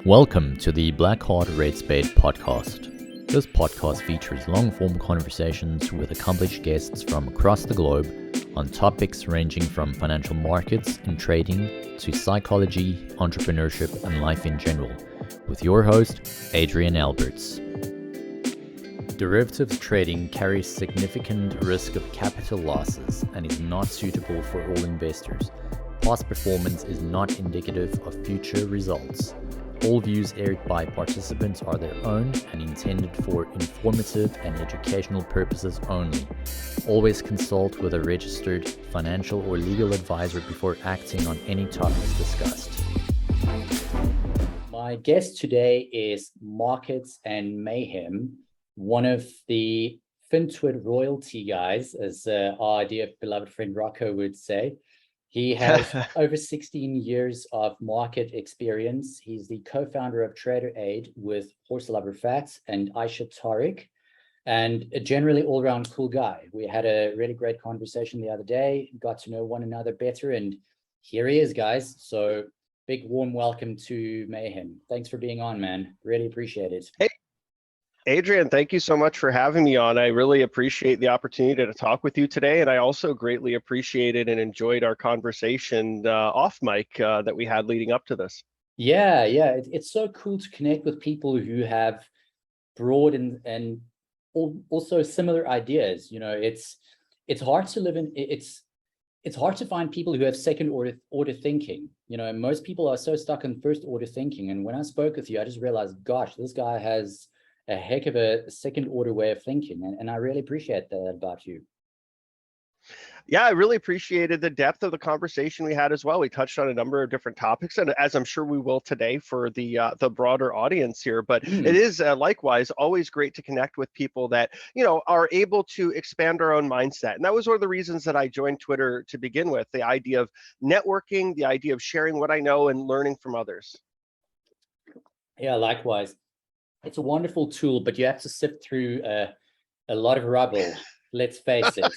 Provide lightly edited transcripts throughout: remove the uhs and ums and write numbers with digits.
Welcome to the Black Heart Red Spade podcast. This podcast features long-form conversations with accomplished guests from across the globe on topics ranging from financial markets and trading to psychology, entrepreneurship, and life in general, with your host, Adrian Alberts. Derivatives trading carries significant risk of capital losses and is not suitable for all investors. Past performance is not indicative of future results. All views aired by participants are their own and intended for informative and educational purposes only. Always consult with a registered financial or legal advisor before acting on any topics discussed. My guest today is Markets and Mayhem, one of the FinTwit royalty guys, as our dear beloved friend Rocco would say. He has over 16 years of market experience. He's the co-founder of Trader Aid with Horsal Abrafat and Aisha Tariq, and a generally all-around cool guy. We had a really great conversation the other day, got to know one another better, and here he is, guys. So big warm welcome to Mayhem. Thanks for being on, man. Really appreciate it. Hey, Adrian, thank you so much for having me on. I really appreciate the opportunity to talk with you today, and I also greatly appreciated and enjoyed our conversation off mic that we had leading up to this. Yeah, it's so cool to connect with people who have broad and also similar ideas. You know, it's hard to live in it's hard to find people who have second order thinking. You know, most people are so stuck in first order thinking. And when I spoke with you, I just realized, gosh, this guy has a heck of a second order way of thinking. And I really appreciate that about you. Yeah, I really appreciated the depth of the conversation we had as well. We touched on a number of different topics, and as I'm sure we will today for the broader audience here. But it is likewise always great to connect with people that, you know, are able to expand our own mindset. And that was one of the reasons that I joined Twitter to begin with, the idea of networking, the idea of sharing what I know and learning from others. Yeah, likewise. It's a wonderful tool, but you have to sift through a lot of rubble. Let's face it.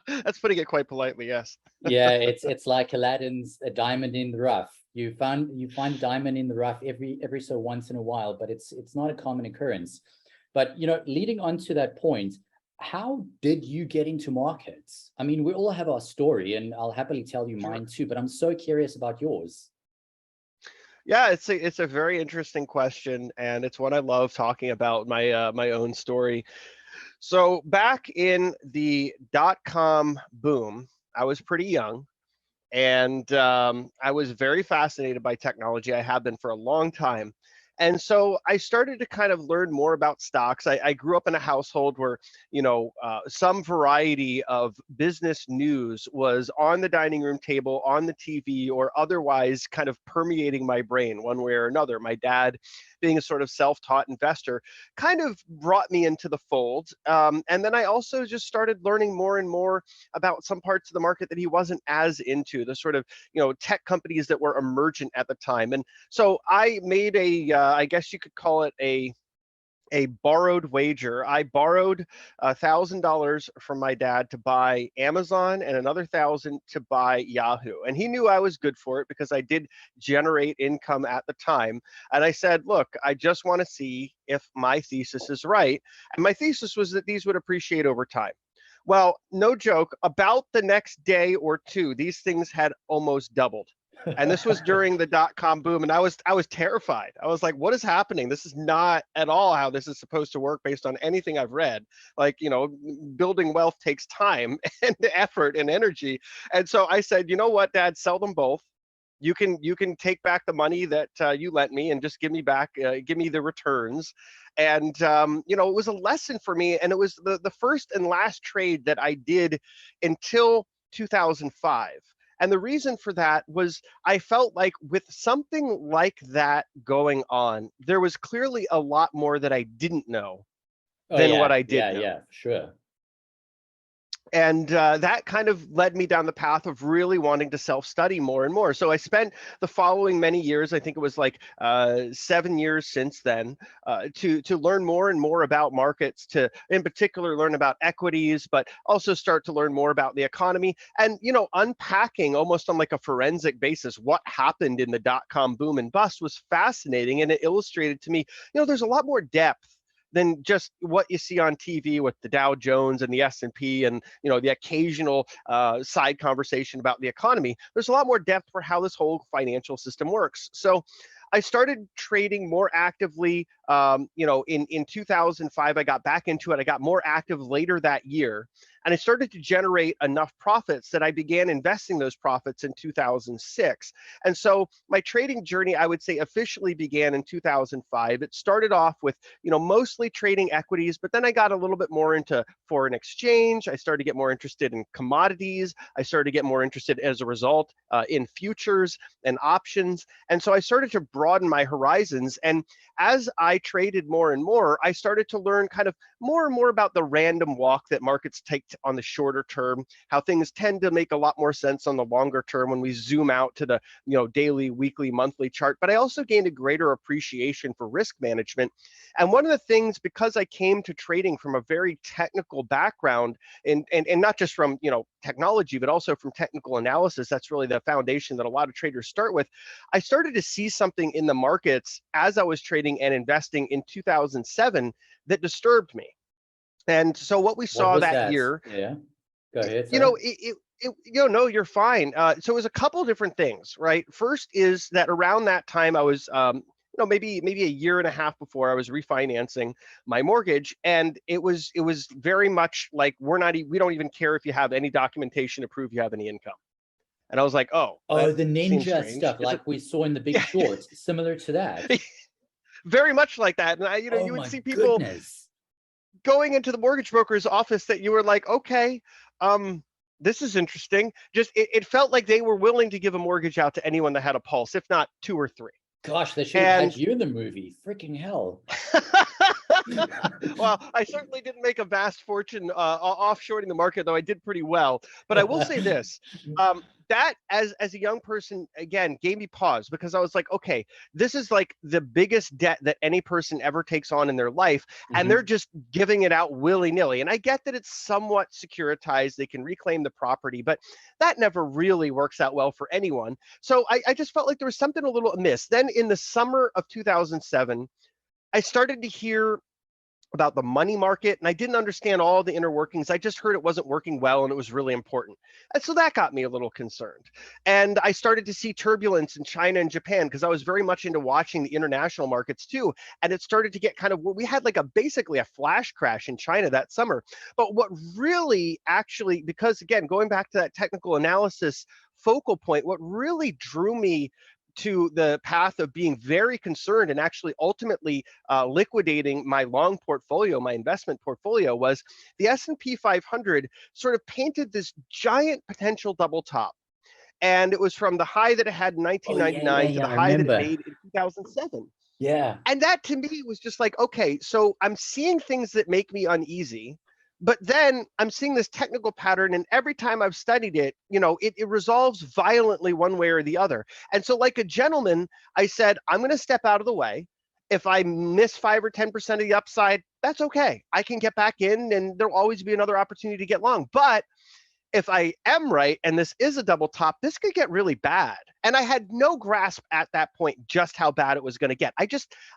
That's putting it quite politely, yes. Yeah, it's like Aladdin's a diamond in the rough. You find a diamond in the rough every so once in a while, but it's not a common occurrence. But you know, leading on to that point, how did you get into markets? I mean, we all have our story, and I'll happily tell you mine too, but I'm so curious about yours. Yeah, it's a very interesting question, and it's one I love talking about, my my own story. So back in the dot-com boom, I was pretty young, and I was very fascinated by technology. I have been for a long time. And so I started to kind of learn more about stocks. I grew up in a household where, you know, some variety of business news was on the dining room table, on the TV, or otherwise kind of permeating my brain one way or another. My dad, being a sort of self-taught investor, kind of brought me into the fold. And then I also just started learning more and more about some parts of the market that he wasn't as into, the sort of, you know, tech companies that were emergent at the time. And so I made I guess you could call it a borrowed wager. I borrowed $1,000 from my dad to buy Amazon and another 1,000 to buy Yahoo. And he knew I was good for it because I did generate income at the time. And I said, look, I just want to see if my thesis is right. And my thesis was that these would appreciate over time. Well, no joke, about the next day or two, these things had almost doubled. And this was during the dot-com boom, and I was terrified. I was like, what is happening? This is not at all how this is supposed to work based on anything I've read. Like, you know, building wealth takes time and effort and energy. And so I said, you know what, Dad, sell them both. You can take back the money that you lent me and just give me back, give me the returns. And you know, it was a lesson for me, and it was the first and last trade that I did until 2005. And the reason for that was I felt like with something like that going on, there was clearly a lot more that I didn't know than what I did know. Yeah, sure. And that kind of led me down the path of really wanting to self-study more and more. So I spent the following many years, I think it was like 7 years since then, to learn more and more about markets, to in particular learn about equities, but also start to learn more about the economy, and unpacking almost on like a forensic basis what happened in the dot-com boom and bust was fascinating, and it illustrated to me, there's a lot more depth than just what you see on TV with the Dow Jones and the S&P and the occasional side conversation about the economy. There's a lot more depth for how this whole financial system works. So I started trading more actively. In 2005, I got back into it. I got more active later that year, and I started to generate enough profits that I began investing those profits in 2006. And so my trading journey, I would say, officially began in 2005. It started off with, mostly trading equities, but then I got a little bit more into foreign exchange. I started to get more interested in commodities. I started to get more interested as a result in futures and options. And so I started to broaden my horizons. And as I traded more and more, I started to learn kind of more and more about the random walk that markets take on the shorter term, how things tend to make a lot more sense on the longer term when we zoom out to the daily, weekly, monthly chart. But I also gained a greater appreciation for risk management. And one of the things, because I came to trading from a very technical background, and not just from technology, but also from technical analysis, that's really the foundation that a lot of traders start with. I started to see something in the markets as I was trading and investing in 2007 that disturbed me. And so what we What saw was that that? year, Yeah, go ahead, you sorry. know, no, you're fine. So it was a couple of different things, right? First is that around that time I was, maybe a year and a half before, I was refinancing my mortgage, and it was very much like, we don't even care if you have any documentation to prove you have any income. And I was like, oh, Oh, that the seems ninja strange. stuff Is it? like we saw in The Big Yeah, Short, similar to that. very much like that. And Oh you would my see people goodness. going into the mortgage broker's office that you were like, okay, this is interesting. Just it felt like they were willing to give a mortgage out to anyone that had a pulse, if not two or three. Gosh, they should have had And you in the movie. Freaking hell. well, I certainly didn't make a vast fortune offshoring the market, though I did pretty well. But I will say this, that as a young person, again, gave me pause, because I was like, okay, this is like the biggest debt that any person ever takes on in their life, and they're Mhm. just giving it out willy-nilly. And I get that it's somewhat securitized, they can reclaim the property, but that never really works out well for anyone. So I just felt like there was something a little amiss. Then in the summer of 2007, I started to hear about the money market, and I didn't understand all the inner workings. I just heard it wasn't working well and it was really important. And so that got me a little concerned. And I started to see turbulence in China and Japan, because I was very much into watching the international markets too. And it started to get kind of, we had like basically a flash crash in China that summer. But what really actually, because again, going back to that technical analysis focal point, what really drew me to the path of being very concerned and actually ultimately liquidating my long portfolio, my investment portfolio, was the S&P 500 sort of painted this giant potential double top. And it was from the high that it had in Oh yeah, 1999 to the I high that it remember. made in 2007. Yeah. And that to me was just like, okay, so I'm seeing things that make me uneasy, but then I'm seeing this technical pattern, and every time I've studied it, it resolves violently one way or the other. And so, like a gentleman, I said, I'm going to step out of the way. If I miss 5 or 10% of the upside, that's okay. I can get back in, and there'll always be another opportunity to get long. But if I am right and this is a double top, this could get really bad. And I had no grasp at that point just how bad it was going to get.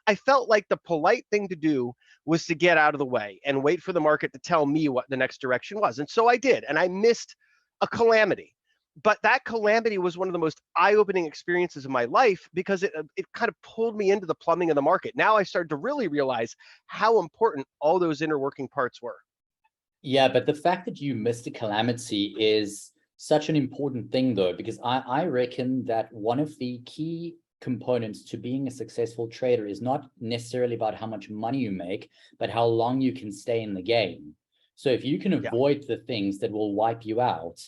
I felt like the polite thing to do was to get out of the way and wait for the market to tell me what the next direction was. And so I did, and I missed a calamity. But that calamity was one of the most eye-opening experiences of my life, because it kind of pulled me into the plumbing of the market. Now I started to really realize how important all those inner working parts were. Yeah, but the fact that you missed a calamity is such an important thing, though, because I reckon that one of the key components to being a successful trader is not necessarily about how much money you make, but how long you can stay in the game. So if you can Yeah. avoid the things that will wipe you out,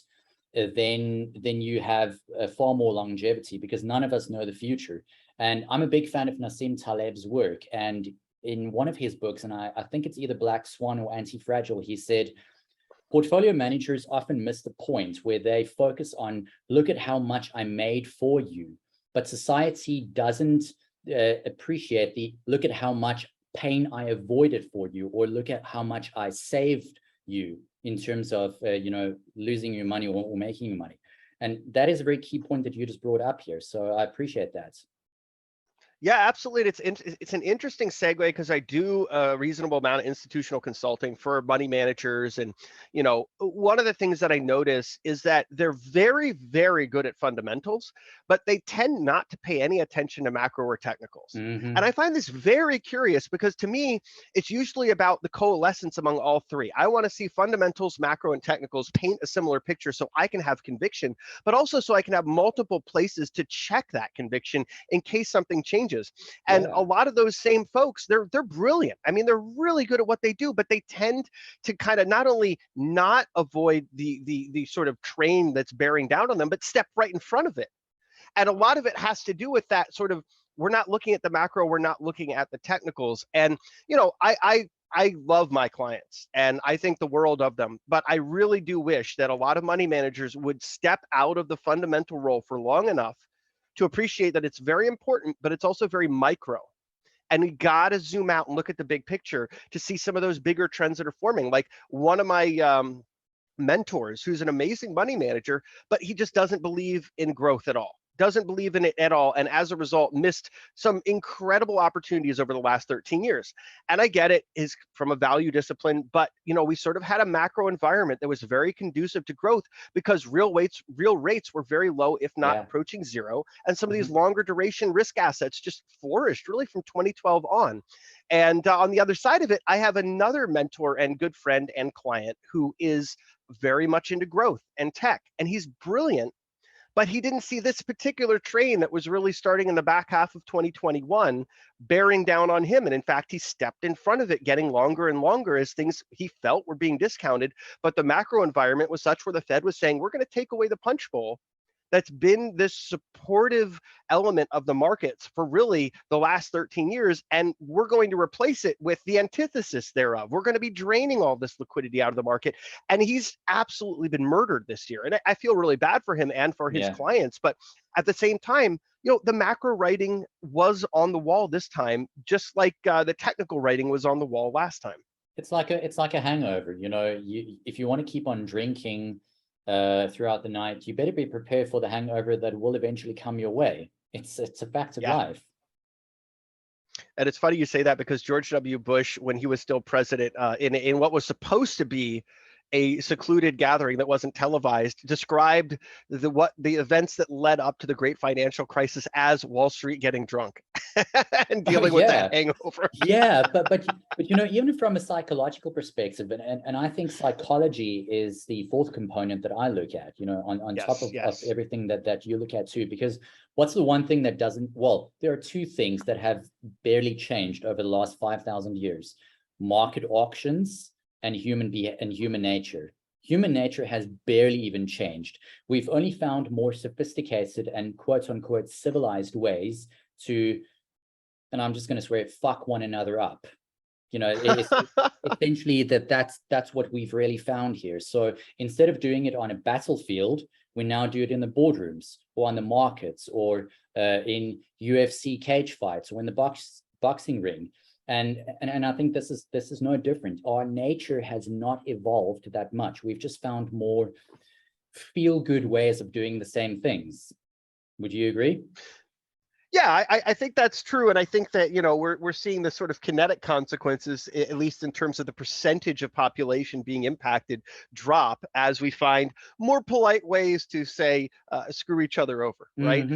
then you have far more longevity, because none of us know the future. And I'm a big fan of Nassim Taleb's work, and in one of his books, and I think it's either Black Swan or Anti-Fragile, he said, portfolio managers often miss the point where they focus on, look at how much I made for you. But society doesn't appreciate the, look at how much pain I avoided for you, or look at how much I saved you in terms of, losing your money or making your money. And that is a very key point that you just brought up here. So I appreciate that. Yeah, absolutely. It's an interesting segue because I do a reasonable amount of institutional consulting for money managers. And, one of the things that I notice is that they're very, very good at fundamentals, but they tend not to pay any attention to macro or technicals. Mm-hmm. And I find this very curious because to me, it's usually about the coalescence among all three. I want to see fundamentals, macro, and technicals paint a similar picture so I can have conviction, but also so I can have multiple places to check that conviction in case something changes. And a lot of those same folks, they're brilliant. I mean, they're really good at what they do, but they tend to kind of not only not avoid the sort of train that's bearing down on them, but step right in front of it. And a lot of it has to do with that sort of, we're not looking at the macro, we're not looking at the technicals. And, I love my clients and I think the world of them, but I really do wish that a lot of money managers would step out of the fundamental role for long enough to appreciate that it's very important, but it's also very micro. And we got to zoom out and look at the big picture to see some of those bigger trends that are forming. Like one of my mentors, who's an amazing money manager, but he just doesn't believe in growth at all. Doesn't believe in it at all, and as a result missed some incredible opportunities over the last 13 years. And I get it, is from a value discipline, but we sort of had a macro environment that was very conducive to growth because real rates were very low, if not approaching zero, and some of these longer duration risk assets just flourished really from 2012 on. And on the other side of it, I have another mentor and good friend and client who is very much into growth and tech, and he's brilliant. But he didn't see this particular train that was really starting in the back half of 2021 bearing down on him. And in fact, he stepped in front of it, getting longer and longer as things he felt were being discounted. But the macro environment was such where the Fed was saying, we're going to take away the punch bowl that's been this supportive element of the markets for really the last 13 years. And we're going to replace it with the antithesis thereof. We're going to be draining all this liquidity out of the market. And he's absolutely been murdered this year. And I feel really bad for him and for his clients. But at the same time, the macro writing was on the wall this time, just like the technical writing was on the wall last time. It's like a hangover. If you want to keep on drinking throughout the night, you better be prepared for the hangover that will eventually come your way. It's a fact of life. And it's funny you say that because George W. Bush, when he was still president, in what was supposed to be a secluded gathering that wasn't televised, described the events that led up to the great financial crisis as Wall Street getting drunk and dealing with that hangover. But even from a psychological perspective, and I think psychology is the fourth component that I look at, on top of everything that you look at too, because what's the one thing that doesn't, well, there are two things that have barely changed over the last 5,000 years: market auctions and human nature. Human nature has barely even changed. We've only found more sophisticated and quote unquote civilized ways to, and I'm just going to swear, fuck one another up. It's essentially that's what we've really found here. So instead of doing it on a battlefield, we now do it in the boardrooms or on the markets or in UFC cage fights or in the boxing ring. And I think this is no different. Our nature has not evolved that much. We've just found more feel-good ways of doing the same things. Would you agree? Yeah, I think that's true. And I think that, we're seeing the sort of kinetic consequences, at least in terms of the percentage of population being impacted, drop as we find more polite ways to say, screw each other over, right?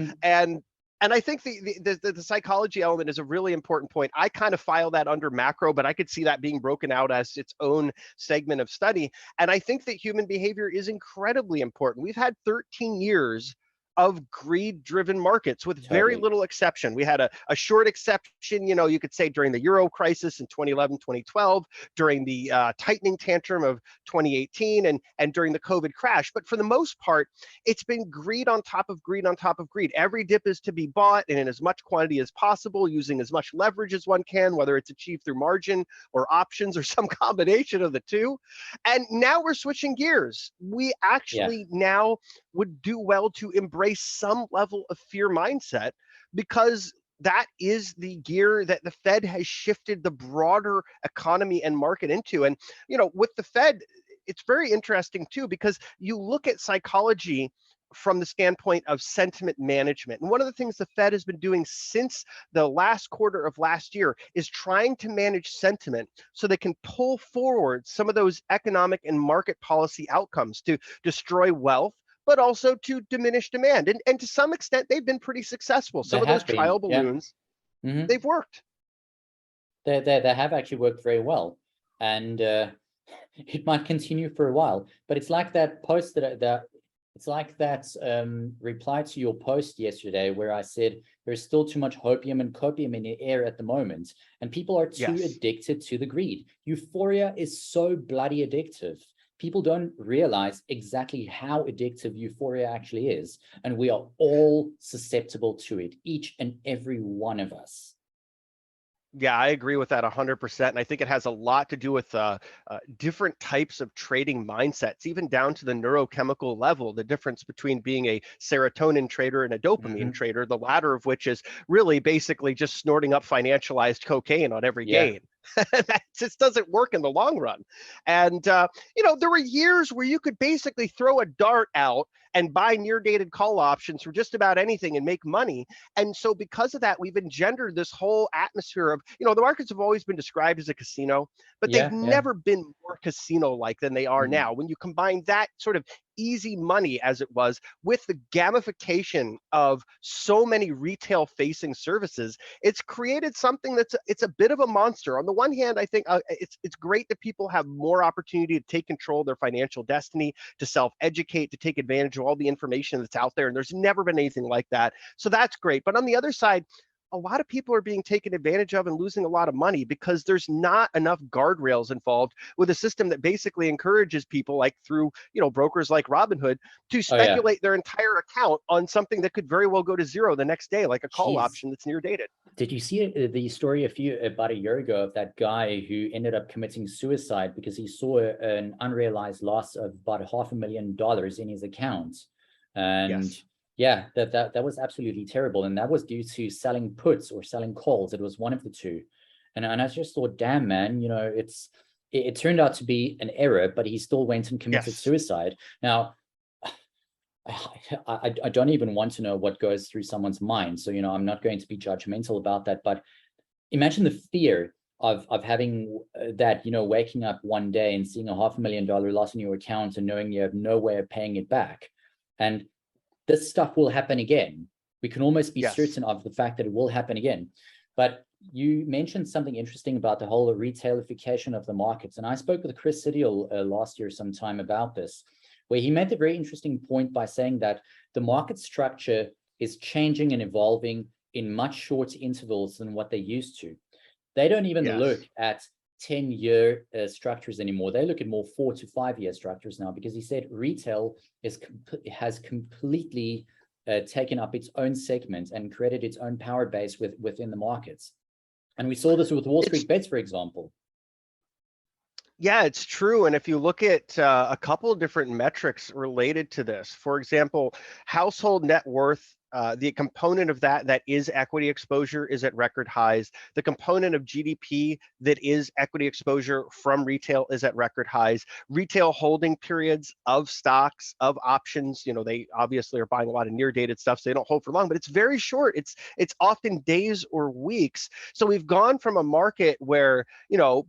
And I think the psychology element is a really important point. I kind of file that under macro, but I could see that being broken out as its own segment of study. And I think that human behavior is incredibly important. We've had 13 years of greed-driven markets with very little exception. We had a short exception, you could say during the Euro crisis in 2011, 2012, during the tightening tantrum of 2018, and during the COVID crash. But for the most part, it's been greed on top of greed on top of greed. Every dip is to be bought and in as much quantity as possible, using as much leverage as one can, whether it's achieved through margin or options or some combination of the two. And now we're switching gears. We actually now would do well to embrace some level of fear mindset, because that is the gear that the Fed has shifted the broader economy and market into. And, with the Fed, it's very interesting too, because you look at psychology from the standpoint of sentiment management. And one of the things the Fed has been doing since the last quarter of last year is trying to manage sentiment so they can pull forward some of those economic and market policy outcomes to destroy wealth, but also to diminish demand. And to some extent, they've been pretty successful. Some of those trial balloons, they've worked. They have actually worked very well. And it might continue for a while. But it's like that post it's like that reply to your post yesterday where I said there's still too much hopium and copium in the air at the moment, and people are too addicted to the greed. Euphoria is so bloody addictive. People don't realize exactly how addictive euphoria actually is, and we are all susceptible to it, each and every one of us. Yeah, I agree with that 100%. And I think it has a lot to do with different types of trading mindsets, even down to the neurochemical level, the difference between being a serotonin trader and a dopamine trader, the latter of which is really basically just snorting up financialized cocaine on every gain. That just doesn't work in the long run. And, there were years where you could basically throw a dart out and buy near dated call options for just about anything and make money. And so because of that, we've engendered this whole atmosphere of, the markets have always been described as a casino, but they've never been more casino-like than they are now. When you combine that sort of easy money, as it was, with the gamification of so many retail-facing services, it's created something it's a bit of a monster. On the one hand, I think it's great that people have more opportunity to take control of their financial destiny, to self-educate, to take advantage of all the information that's out there, and there's never been anything like that. So that's great. But on the other side, a lot of people are being taken advantage of and losing a lot of money because there's not enough guardrails involved with a system that basically encourages people, like through brokers like Robinhood, to speculate their entire account on something that could very well go to zero the next day, like a call option that's near dated. Did you see the story about a year ago of that guy who ended up committing suicide because he saw an unrealized loss of about $500,000 in his account? And that was absolutely terrible. And that was due to selling puts or selling calls. It was one of the two. And I just thought, damn, man, it turned out to be an error, but he still went and committed suicide. Now, I don't even want to know what goes through someone's mind. So, I'm not going to be judgmental about that. But imagine the fear of having that, waking up one day and seeing a $500,000 loss in your account and knowing you have no way of paying it back. And this stuff will happen again. We can almost be certain of the fact that it will happen again. But you mentioned something interesting about the whole retailification of the markets. And I spoke with Chris Sidiel last year sometime about this, where he made a very interesting point by saying that the market structure is changing and evolving in much shorter intervals than what they used to. They don't even look at 10-year structures anymore. They look at more 4 to 5 year structures now, because he said retail has completely taken up its own segment and created its own power base within the markets. And we saw this with Wall Street Bets, for example. Yeah, it's true. And if you look at a couple of different metrics related to this, for example, household net worth, the component of that is equity exposure is at record highs. The component of GDP that is equity exposure from retail is at record highs. Retail holding periods of stocks, of options, they obviously are buying a lot of near dated stuff, so they don't hold for long, but it's very short. It's often days or weeks. So we've gone from a market where,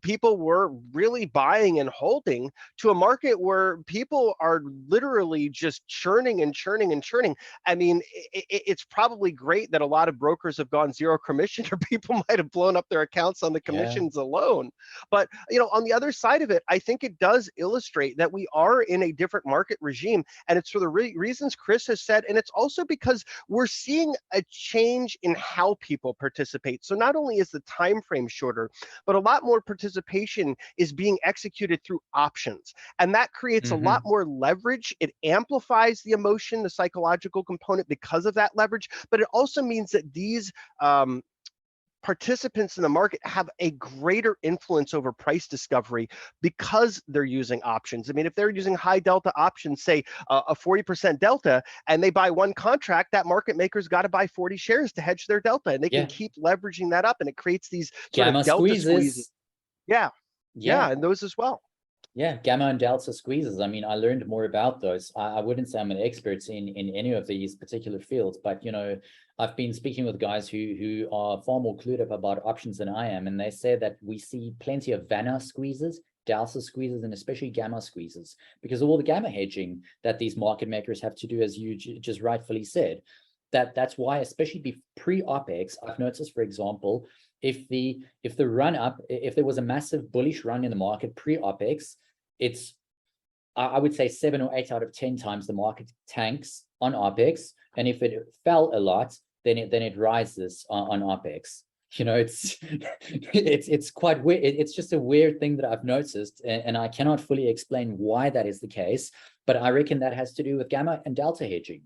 people were really buying and holding to a market where people are literally just churning and churning and churning. I mean, it's probably great that a lot of brokers have gone zero commission, or people might have blown up their accounts on the commissions alone. But on the other side of it, I think it does illustrate that we are in a different market regime, and it's for the reasons Chris has said, and it's also because we're seeing a change in how people participate. So not only is the time frame shorter, but a lot more participation is being executed through options, and that creates a lot more leverage. It amplifies the emotion, the psychological component, because of that leverage, but it also means that these participants in the market have a greater influence over price discovery because they're using options. I mean, if they're using high delta options, say a 40% delta, and they buy one contract, that market maker's got to buy 40 shares to hedge their delta, and they can keep leveraging that up, and it creates these sort Gamma of delta squeezes. Yeah, and those as well. Yeah, gamma and delta squeezes. I mean, I learned more about those. I wouldn't say I'm an expert in any of these particular fields, but I've been speaking with guys who are far more clued up about options than I am, and they say that we see plenty of Vanna squeezes, delta squeezes, and especially gamma squeezes, because of all the gamma hedging that these market makers have to do, as you just rightfully said. That's why, especially pre-OPEX, I've noticed, for example, if the run up, if there was a massive bullish run in the market pre-OPEX, it's, I would say 7 or 8 out of 10 times the market tanks on OPEX, and if it fell a lot, then it rises on OPEX. It's quite weird. It's just a weird thing that I've noticed, and I cannot fully explain why that is the case, but I reckon that has to do with gamma and delta hedging.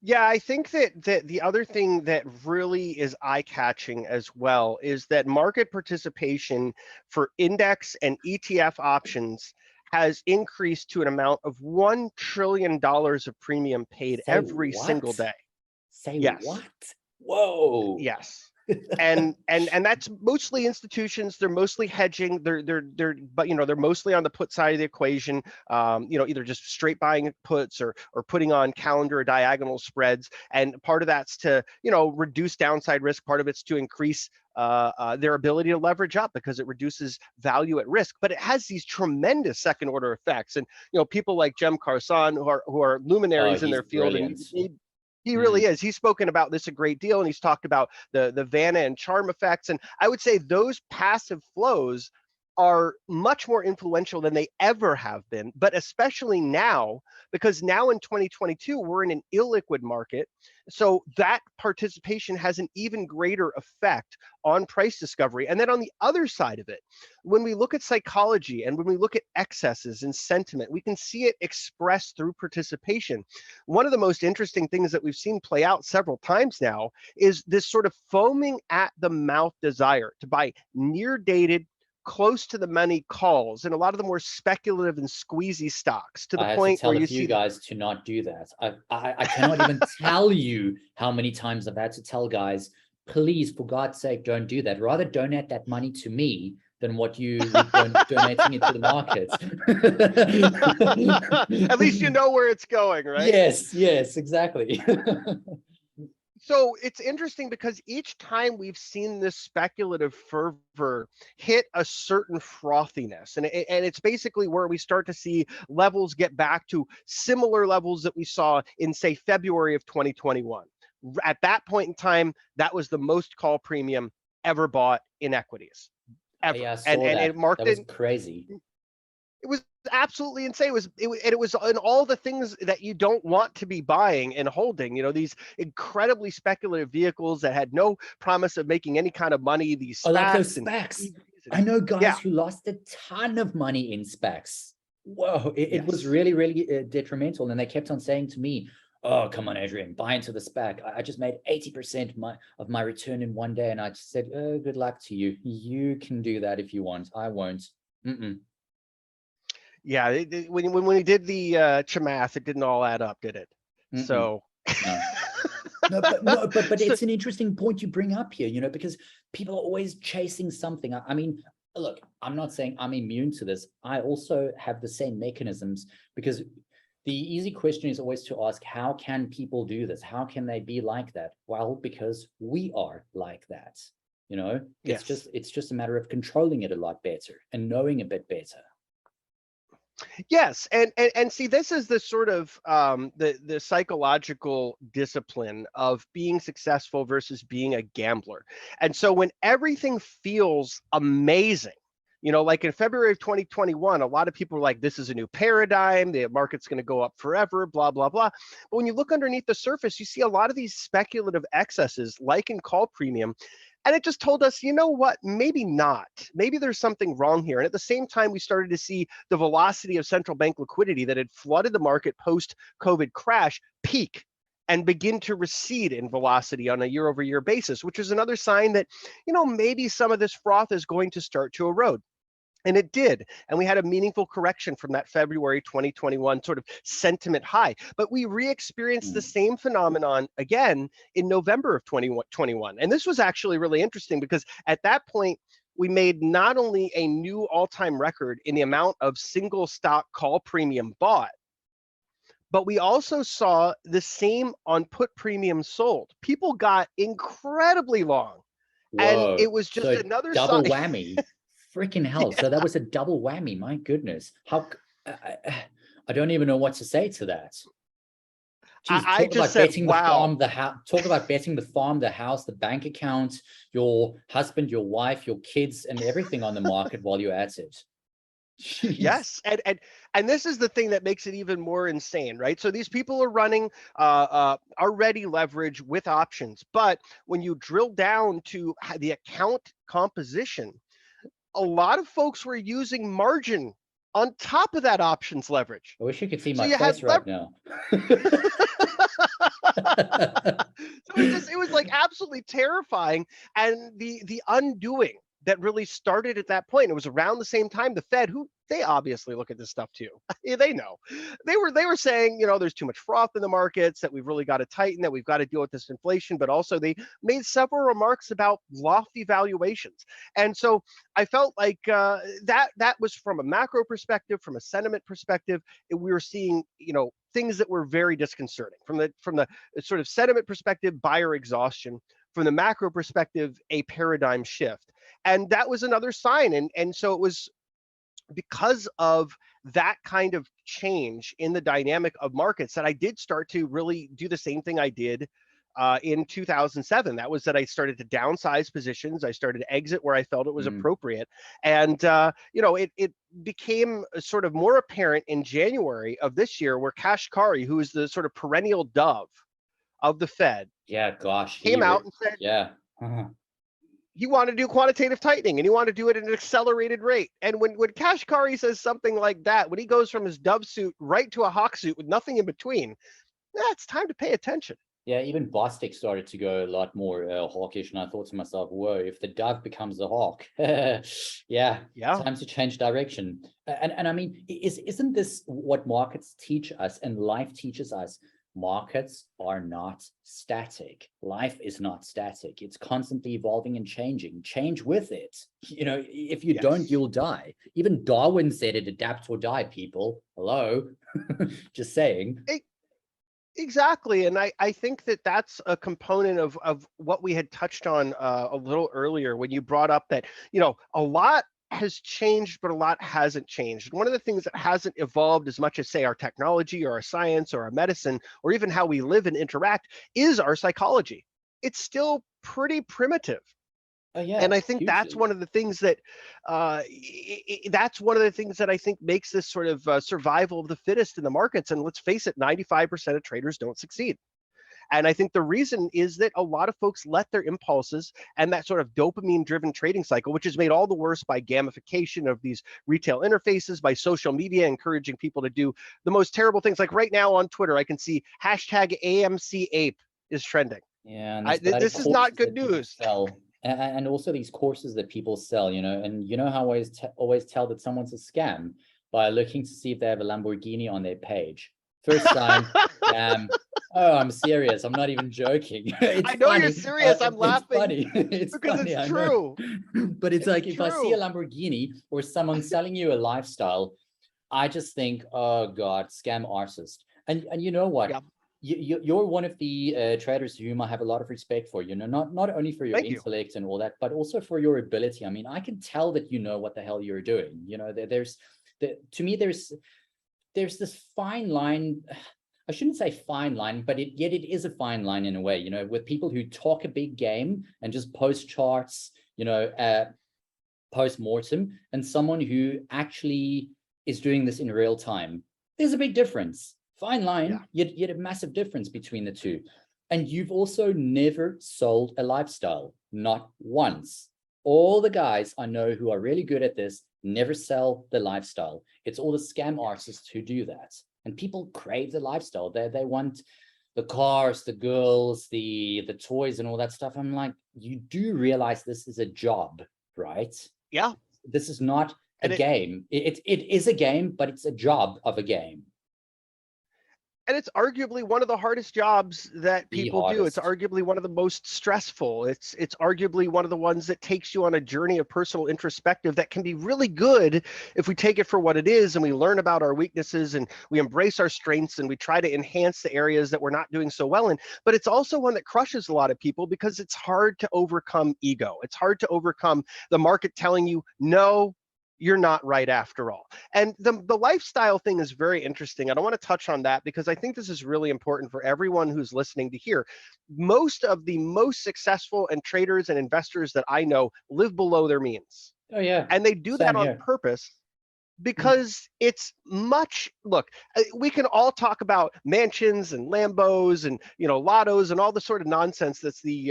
Yeah, I think that the other thing that really is eye-catching as well is that market participation for index and ETF options has increased to an amount of $1 trillion of premium paid every single day. What? Whoa. Yes. And that's mostly institutions. They're mostly hedging. But they're mostly on the put side of the equation. Either just straight buying puts or putting on calendar or diagonal spreads. And part of that's to reduce downside risk. Part of it's to increase their ability to leverage up, because it reduces value at risk. But it has these tremendous second order effects. And people like Jem Carson, who are luminaries in their field, brilliant. and he really is. He's spoken about this a great deal, and he's talked about the Vanna and charm effects. And I would say those passive flows are much more influential than they ever have been, but especially now, because now in 2022, we're in an illiquid market. So that participation has an even greater effect on price discovery. And then on the other side of it, when we look at psychology and when we look at excesses and sentiment, we can see it expressed through participation. One of the most interesting things that we've seen play out several times now is this sort of foaming at the mouth desire to buy near dated, close to the money calls, and a lot of the more speculative and squeezy stocks, to the point where you see guys to not do that. I cannot even tell you how many times I've had to tell guys, please, for God's sake, don't do that. Rather donate that money to me than what you're donating it to the market. At least you know where it's going, right? Yes, exactly. So it's interesting because each time we've seen this speculative fervor hit a certain frothiness, and it's basically where we start to see levels get back to similar levels that we saw in, say, February of 2021. At that point in time, that was the most call premium ever bought in equities, ever. Yeah, I saw that. It marked that was crazy. It was absolutely insane. It was in all the things that you don't want to be buying and holding. These incredibly speculative vehicles that had no promise of making any kind of money. These SPACs. Like those SPACs. I know guys who lost a ton of money in SPACs. Whoa, it was really, really detrimental. And they kept on saying to me, oh, come on, Adrian, buy into the SPAC. I just made 80% of my return in one day. And I just said, oh, good luck to you. You can do that if you want. I won't. Yeah, when we did the Chamath, it didn't all add up, did it? So no, but it's an interesting point you bring up here, because people are always chasing something. I mean, look, I'm not saying I'm immune to this. I also have the same mechanisms, because the easy question is always to ask, how can people do this? How can they be like that? Well, because we are like that. It's just a matter of controlling it a lot better and knowing a bit better. Yes, and see, this is the sort of the psychological discipline of being successful versus being a gambler. And so when everything feels amazing, like in February of 2021, a lot of people were like, this is a new paradigm, the market's going to go up forever, blah, blah, blah. But when you look underneath the surface, you see a lot of these speculative excesses, like in call premium. And it just told us, you know what, maybe not. Maybe there's something wrong here. And at the same time, we started to see the velocity of central bank liquidity that had flooded the market post-COVID crash peak and begin to recede in velocity on a year-over-year basis, which is another sign that, maybe some of this froth is going to start to erode. And it did. And we had a meaningful correction from that February 2021 sort of sentiment high. But we re-experienced the same phenomenon again in November of 2021. And this was actually really interesting because at that point, we made not only a new all-time record in the amount of single stock call premium bought, but we also saw the same on put premium sold. People got incredibly long. And Whoa. it was just So another double sign. whammy. Freaking hell. Yeah. So that was a double whammy. My goodness. I don't even know what to say to that. Jeez, I talk just about said, betting the wow. farm, the house. Talk about betting the farm, the house, the bank account, your husband, your wife, your kids, and everything on the market while you're at it. Jeez. Yes, and this is the thing that makes it even more insane, right? So these people are running already leverage with options, but when you drill down to the account composition, a lot of folks were using margin on top of that options leverage. I wish you could see So my you had face right now. So it was like absolutely terrifying, and the undoing that really started at that point. It was around the same time the Fed, who they obviously look at this stuff too. They know. They were saying, there's too much froth in the markets, that we've really got to tighten, that we've got to deal with this inflation, but also they made several remarks about lofty valuations. And so I felt like that was from a macro perspective, from a sentiment perspective, we were seeing, things that were very disconcerting from the sort of sentiment perspective, buyer exhaustion, from the macro perspective, a paradigm shift. And that was another sign. And so it was because of that kind of change in the dynamic of markets that I did start to really do the same thing I did in 2007. That was that I started to downsize positions. I started to exit where I felt it was appropriate. And, it became sort of more apparent in January of this year, where Kashkari, who is the sort of perennial dove of the Fed, came out and said, he wanted to do quantitative tightening, and he wanted to do it at an accelerated rate. And when Kashkari says something like that, when he goes from his dove suit right to a hawk suit with nothing in between, it's time to pay attention. Yeah, even Bostic started to go a lot more hawkish, and I thought to myself, whoa, if the dove becomes the hawk, yeah, time to change direction. And I mean, isn't this what markets teach us and life teaches us? Markets are not static. Life is not static. It's constantly evolving and changing. Change with it. If you don't, you'll die. Even Darwin said it, adapt or die, people. Hello? Just saying. Exactly. And I think that that's a component of what we had touched on a little earlier when you brought up that, a lot has changed, but a lot hasn't changed. One of the things that hasn't evolved as much as, say, our technology or our science or our medicine, or even how we live and interact, is our psychology. It's still pretty primitive. Yeah, and I think hugely. that's one of the things that I think makes this sort of survival of the fittest in the markets. And let's face it, 95% of traders don't succeed. And I think the reason is that a lot of folks let their impulses and that sort of dopamine-driven trading cycle, which is made all the worse by gamification of these retail interfaces, by social media encouraging people to do the most terrible things. Like right now on Twitter, I can see hashtag AMC Ape is trending. Yeah, and this is not good news. And also these courses that people sell, and how I always tell that someone's a scam by looking to see if they have a Lamborghini on their page. First sign, scam. Oh, I'm serious. I'm not even joking. I know you're serious. I'm laughing. Funny. It's because funny. It's true. But it's like, if I see a Lamborghini or someone selling you a lifestyle, I just think, oh God, scam artist. And you know what? Yeah. You're one of the traders whom I have a lot of respect for, not only for your intellect and all that, but also for your ability. I mean, I can tell that you know what the hell you're doing. There's to me, there's this fine line. I shouldn't say fine line, but yet it is a fine line in a way, with people who talk a big game and just post charts, post-mortem, and someone who actually is doing this in real time. There's a big difference. Fine line, yet a massive difference between the two. And you've also never sold a lifestyle, not once. All the guys I know who are really good at this never sell the lifestyle. It's all the scam artists who do that. And people crave the lifestyle. They want the cars, the girls, the toys and all that stuff. I'm like, you do realize this is a job, right? Yeah. This is not a game. It is a game, but it's a job of a game. And it's arguably one of the hardest jobs that people do. It's arguably one of the most stressful. It's arguably one of the ones that takes you on a journey of personal introspective that can be really good if we take it for what it is and we learn about our weaknesses and we embrace our strengths and we try to enhance the areas that we're not doing so well in. But it's also one that crushes a lot of people because it's hard to overcome ego. It's hard to overcome the market telling you, no, you're not right after all. And the lifestyle thing is very interesting. I don't want to touch on that because I think this is really important for everyone who's listening to hear. Most of the most successful and traders and investors that I know live below their means. Oh yeah. And they do that on purpose because it's much, look, we can all talk about mansions and Lambos and, lottos and all the sort of nonsense that's the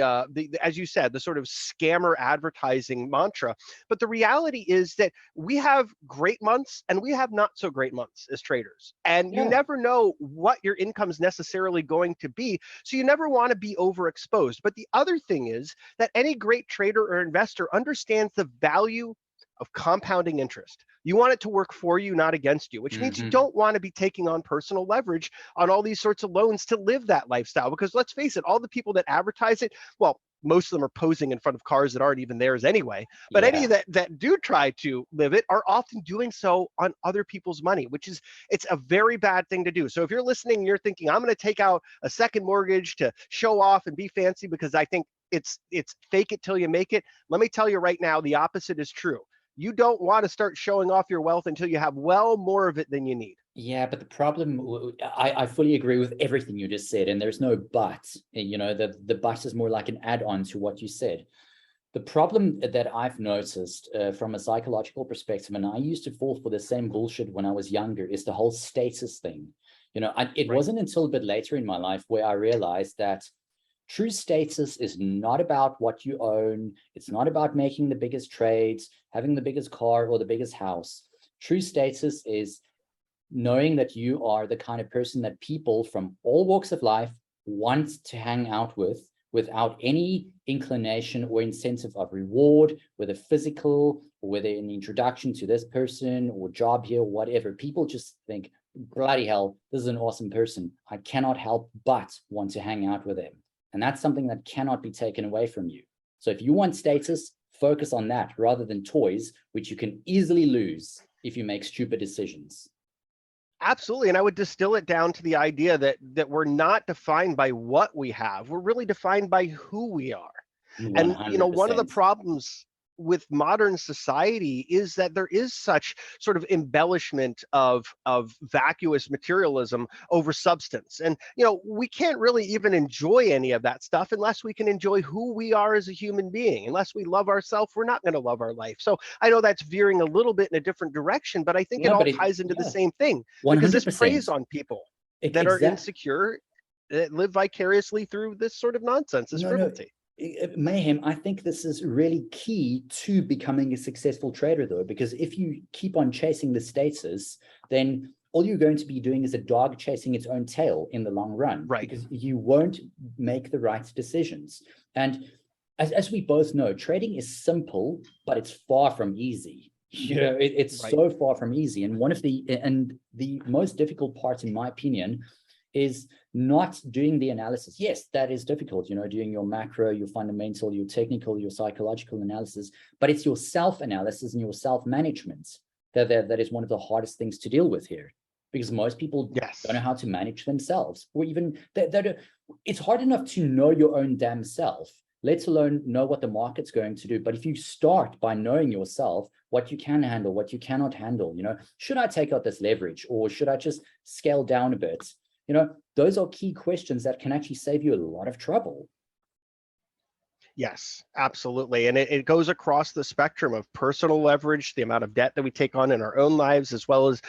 as you said, the sort of scammer advertising mantra. But the reality is that we have great months and we have not so great months as traders. And you never know what your income's necessarily going to be. So you never want to be overexposed. But the other thing is that any great trader or investor understands the value of compounding interest. You want it to work for you, not against you, which means you don't want to be taking on personal leverage on all these sorts of loans to live that lifestyle. Because let's face it, all the people that advertise it, well, most of them are posing in front of cars that aren't even theirs anyway. But any that do try to live it are often doing so on other people's money, it's a very bad thing to do. So if you're listening and you're thinking, I'm going to take out a second mortgage to show off and be fancy because I think it's fake it till you make it, let me tell you right now, the opposite is true. You don't want to start showing off your wealth until you have well more of it than you need. Yeah, but the problem, I fully agree with everything you just said, and there's no but. The but is more like an add-on to what you said. The problem that I've noticed from a psychological perspective, and I used to fall for the same bullshit when I was younger, is the whole status thing. It wasn't until a bit later in my life where I realized that true status is not about what you own. It's not about making the biggest trades, having the biggest car or the biggest house. True status is knowing that you are the kind of person that people from all walks of life want to hang out with without any inclination or incentive of reward, whether physical or whether an introduction to this person or job here or whatever. People just think, bloody hell, this is an awesome person. I cannot help but want to hang out with him. And that's something that cannot be taken away from you. So if you want status, focus on that rather than toys, which you can easily lose if you make stupid decisions. Absolutely. And I would distill it down to the idea that we're not defined by what we have. We're really defined by who we are. 100%. And, one of the problems with modern society is that there is such sort of embellishment of vacuous materialism over substance. And, we can't really even enjoy any of that stuff unless we can enjoy who we are as a human being. Unless we love ourselves, we're not going to love our life. So I know that's veering a little bit in a different direction, but I think it all ties into the same thing. 100%. Because this preys on people that are insecure, that live vicariously through this sort of nonsense, this frivolity. Mayhem, I think this is really key to becoming a successful trader, though, because if you keep on chasing the status, then all you're going to be doing is a dog chasing its own tail in the long run, right? Because you won't make the right decisions. And as we both know, trading is simple, but it's far from easy. It's so far from easy. And one of the most difficult parts, in my opinion, is not doing the analysis. Yes, that is difficult, doing your macro, your fundamental, your technical, your psychological analysis, but it's your self-analysis and your self-management that is one of the hardest things to deal with here, because most people don't know how to manage themselves, or even it's hard enough to know your own damn self, let alone know what the market's going to do. But if you start by knowing yourself, what you can handle, what you cannot handle, should I take out this leverage or should I just scale down a bit? Those are key questions that can actually save you a lot of trouble. Yes, absolutely. And it goes across the spectrum of personal leverage, the amount of debt that we take on in our own lives, as well as,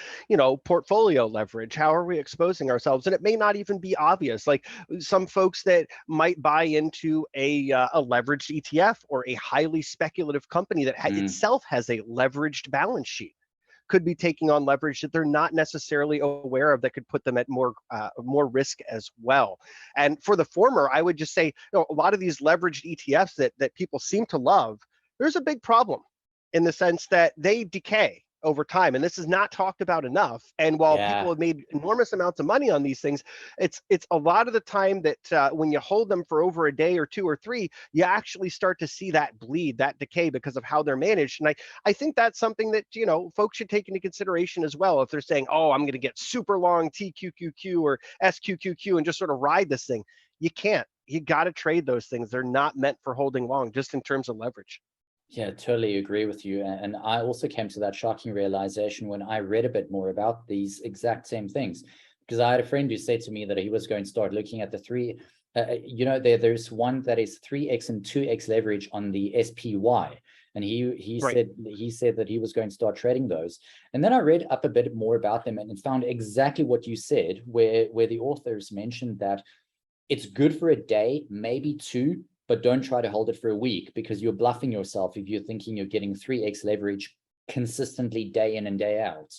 portfolio leverage. How are we exposing ourselves? And it may not even be obvious. Like some folks that might buy into a leveraged ETF or a highly speculative company that itself has a leveraged balance sheet, could be taking on leverage that they're not necessarily aware of that could put them at more risk as well. And for the former, I would just say, a lot of these leveraged ETFs that people seem to love, there's a big problem in the sense that they decay over time, and this is not talked about enough. And while people have made enormous amounts of money on these things, it's a lot of the time that when you hold them for over a day or two or three, you actually start to see that bleed, that decay, because of how they're managed. And I think that's something that folks should take into consideration as well. If they're saying, oh, I'm going to get super long TQQQ or SQQQ and just sort of ride this thing, you can't. You got to trade those things. They're not meant for holding long, just in terms of leverage. Yeah, totally agree with you. And I also came to that shocking realization when I read a bit more about these exact same things, because I had a friend who said to me that he was going to start looking at the three, there's one that is 3x and 2x leverage on the SPY. And he said that he was going to start trading those. And then I read up a bit more about them and found exactly what you said, where the authors mentioned that it's good for a day, maybe two, but don't try to hold it for a week, because you're bluffing yourself if you're thinking you're getting 3x leverage consistently day in and day out.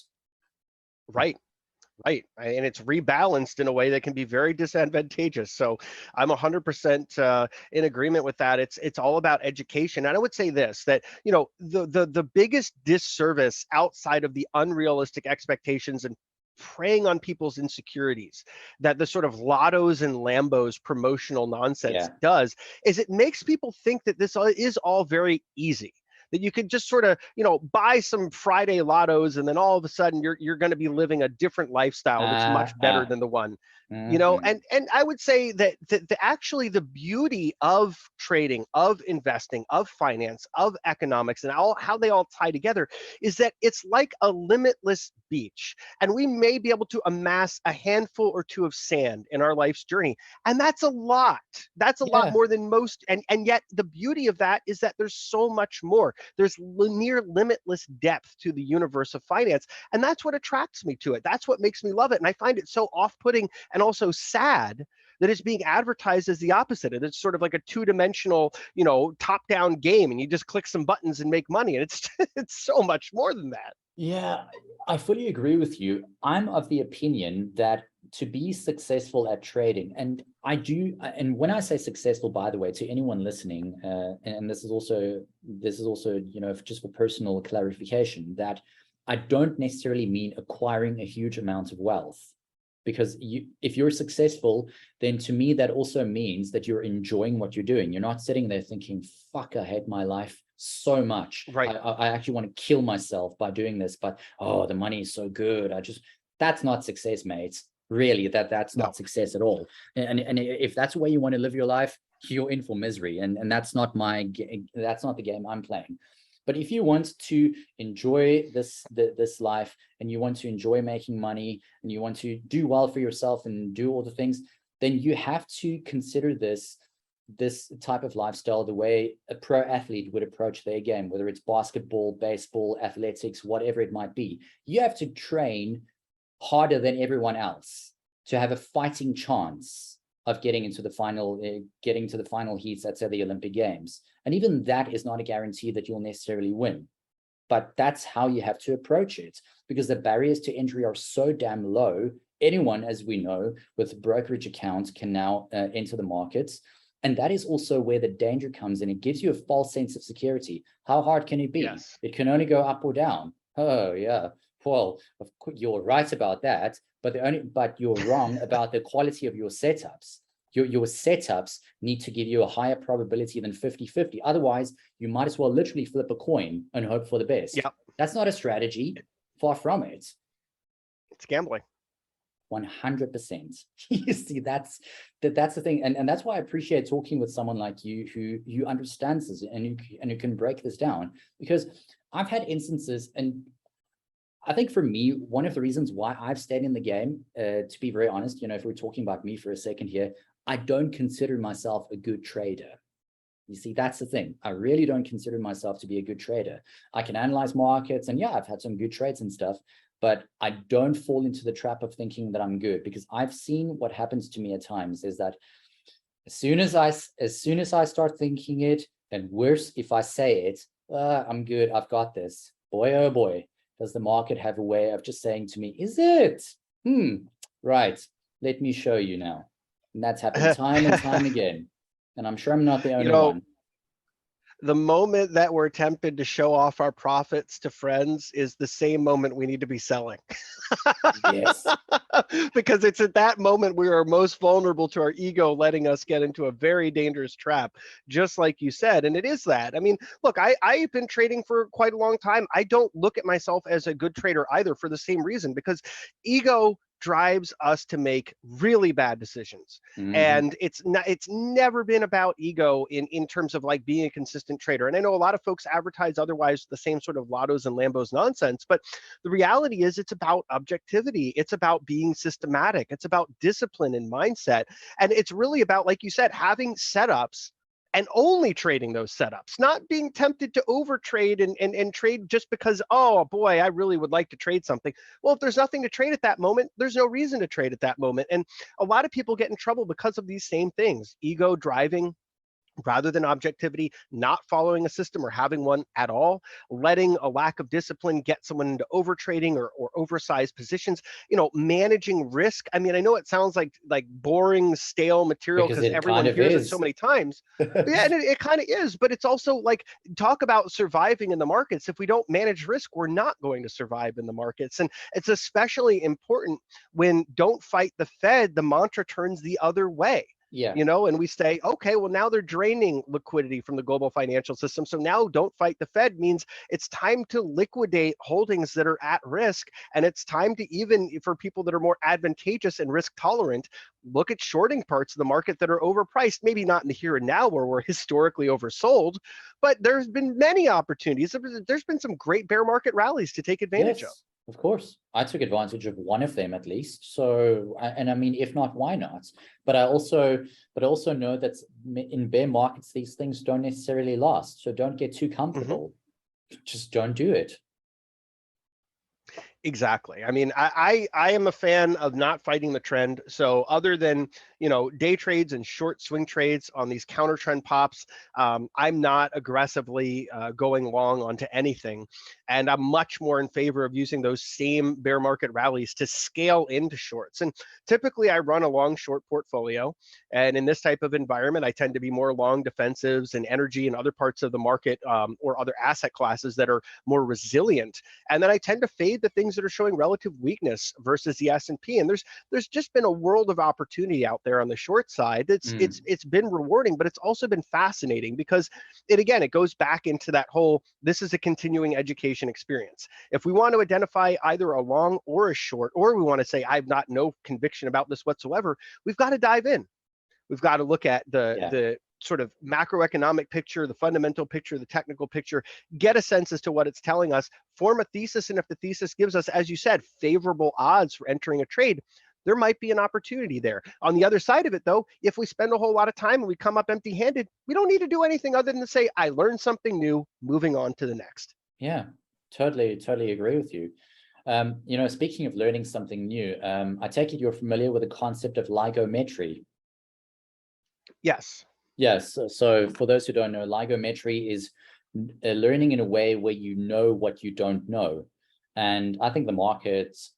Right. And it's rebalanced in a way that can be very disadvantageous. So I'm 100% in agreement with that. It's all about education. And I would say this, that, the biggest disservice outside of the unrealistic expectations and preying on people's insecurities that the sort of Lottos and Lambos promotional nonsense does is it makes people think that this is all very easy, that you could just sort of buy some Friday Lottos and then all of a sudden you're going to be living a different lifestyle that's much better than the one. And I would say that actually the beauty of trading, of investing, of finance, of economics, and how they all tie together is that it's like a limitless beach. And we may be able to amass a handful or two of sand in our life's journey. And that's a lot. That's a lot more than most. And yet the beauty of that is that there's so much more. There's near limitless depth to the universe of finance. And that's what attracts me to it. That's what makes me love it. And I find it so off-putting and also sad that it's being advertised as the opposite. And it's sort of like a two-dimensional, top-down game, and you just click some buttons and make money. And it's so much more than that. Yeah, I fully agree with you. I'm of the opinion that to be successful at trading, and when I say successful, by the way, to anyone listening, and this is also, just for personal clarification, that I don't necessarily mean acquiring a huge amount of wealth. Because if you're successful, then to me, that also means that you're enjoying what you're doing. You're not sitting there thinking, fuck, I hate my life so much. Right. I actually want to kill myself by doing this, but the money is so good. That's not success, mate. Really, that's not success at all. And if that's the way you want to live your life, you're in for misery. And that's not the game I'm playing. But if you want to enjoy this life, and you want to enjoy making money, and you want to do well for yourself and do all the things, then you have to consider this type of lifestyle the way a pro athlete would approach their game, whether it's basketball, baseball, athletics, whatever it might be. You have to train harder than everyone else to have a fighting chance of getting into the final heats at, say, the Olympic Games. And even that is not a guarantee that you'll necessarily win. But that's how you have to approach it, because the barriers to entry are so damn low. Anyone, as we know, with a brokerage account can now enter the markets. And that is also where the danger comes in. It gives you a false sense of security. How hard can it be? Yes. It can only go up or down. Oh, yeah. Well, of course, you're right about that, but you're wrong about the quality of your setups. Your setups need to give you a higher probability than 50-50. Otherwise, you might as well literally flip a coin and hope for the best. Yep. That's not a strategy. Far from it. It's gambling. 100%. You see, that's the thing, and that's why I appreciate talking with someone like you who understands this and who can break this down, because I've had instances, and I think for me, one of the reasons why I've stayed in the game, to be very honest, if we're talking about me for a second here, I don't consider myself a good trader. You see, that's the thing. I really don't consider myself to be a good trader. I can analyze markets, and yeah, I've had some good trades and stuff, but I don't fall into the trap of thinking that I'm good, because I've seen what happens to me at times is that as soon as I start thinking it, and worse, if I say it, I'm good, I've got this. Boy, oh boy, does the market have a way of just saying to me, is it? Right, let me show you now. And that's happened time and time again. And I'm sure I'm not the only one. The moment that we're tempted to show off our profits to friends is the same moment we need to be selling. Yes. Because it's at that moment we are most vulnerable to our ego letting us get into a very dangerous trap, just like you said. And it is that. I mean, look, I've been trading for quite a long time. I don't look at myself as a good trader either, for the same reason, because ego drives us to make really bad decisions. And it's never been about ego in terms of like being a consistent trader. And I know a lot of folks advertise otherwise, the same sort of Lottos and Lambos nonsense, but the reality is it's about objectivity. It's about being systematic. It's about discipline and mindset. And it's really about, like you said, having setups and only trading those setups, not being tempted to overtrade and trade just because, oh boy, I really would like to trade something. Well, if there's nothing to trade at that moment, there's no reason to trade at that moment. And a lot of people get in trouble because of these same things: ego driving rather than objectivity, not following a system or having one at all, letting a lack of discipline get someone into overtrading or oversized positions, managing risk. I mean, I know it sounds like boring, stale material because everyone hears it so many times. Yeah, and it kind of is, but it's also like, talk about surviving in the markets. If we don't manage risk, we're not going to survive in the markets. And it's especially important when don't fight the Fed, the mantra turns the other way. Yeah. And we say, okay, well, now they're draining liquidity from the global financial system. So now don't fight the Fed means it's time to liquidate holdings that are at risk. And it's time to, even for people that are more advantageous and risk tolerant, look at shorting parts of the market that are overpriced, maybe not in the here and now where we're historically oversold, but there's been many opportunities. There's been some great bear market rallies to take advantage of. Of course, I took advantage of one of them at least. So, and I mean, if not, why not? But I also know that in bear markets, these things don't necessarily last. So don't get too comfortable. Just don't do it. Exactly. I mean, I am a fan of not fighting the trend. So other than, day trades and short swing trades on these counter trend pops, I'm not aggressively going long onto anything. And I'm much more in favor of using those same bear market rallies to scale into shorts. And typically I run a long short portfolio. And in this type of environment, I tend to be more long defensives and energy and other parts of the market or other asset classes that are more resilient. And then I tend to fade the things that are showing relative weakness versus the S&P. And there's just been a world of opportunity out there on the short side. It's been rewarding, but it's also been fascinating because it goes back into that whole, this is a continuing education experience. If we want to identify either a long or a short, or we want to say, I've got no conviction about this whatsoever, we've got to dive in. We've got to look at the sort of macroeconomic picture, the fundamental picture, the technical picture, get a sense as to what it's telling us, form a thesis, and if the thesis gives us, as you said, favorable odds for entering a trade, there might be an opportunity there. On the other side of it, though, if we spend a whole lot of time and we come up empty-handed, we don't need to do anything other than to say, I learned something new, moving on to the next. Yeah, totally agree with you. Speaking of learning something new, I take it you're familiar with the concept of ligometry. Yes. Yes. So for those who don't know, ligometry is learning in a way where you know what you don't know. And I think the markets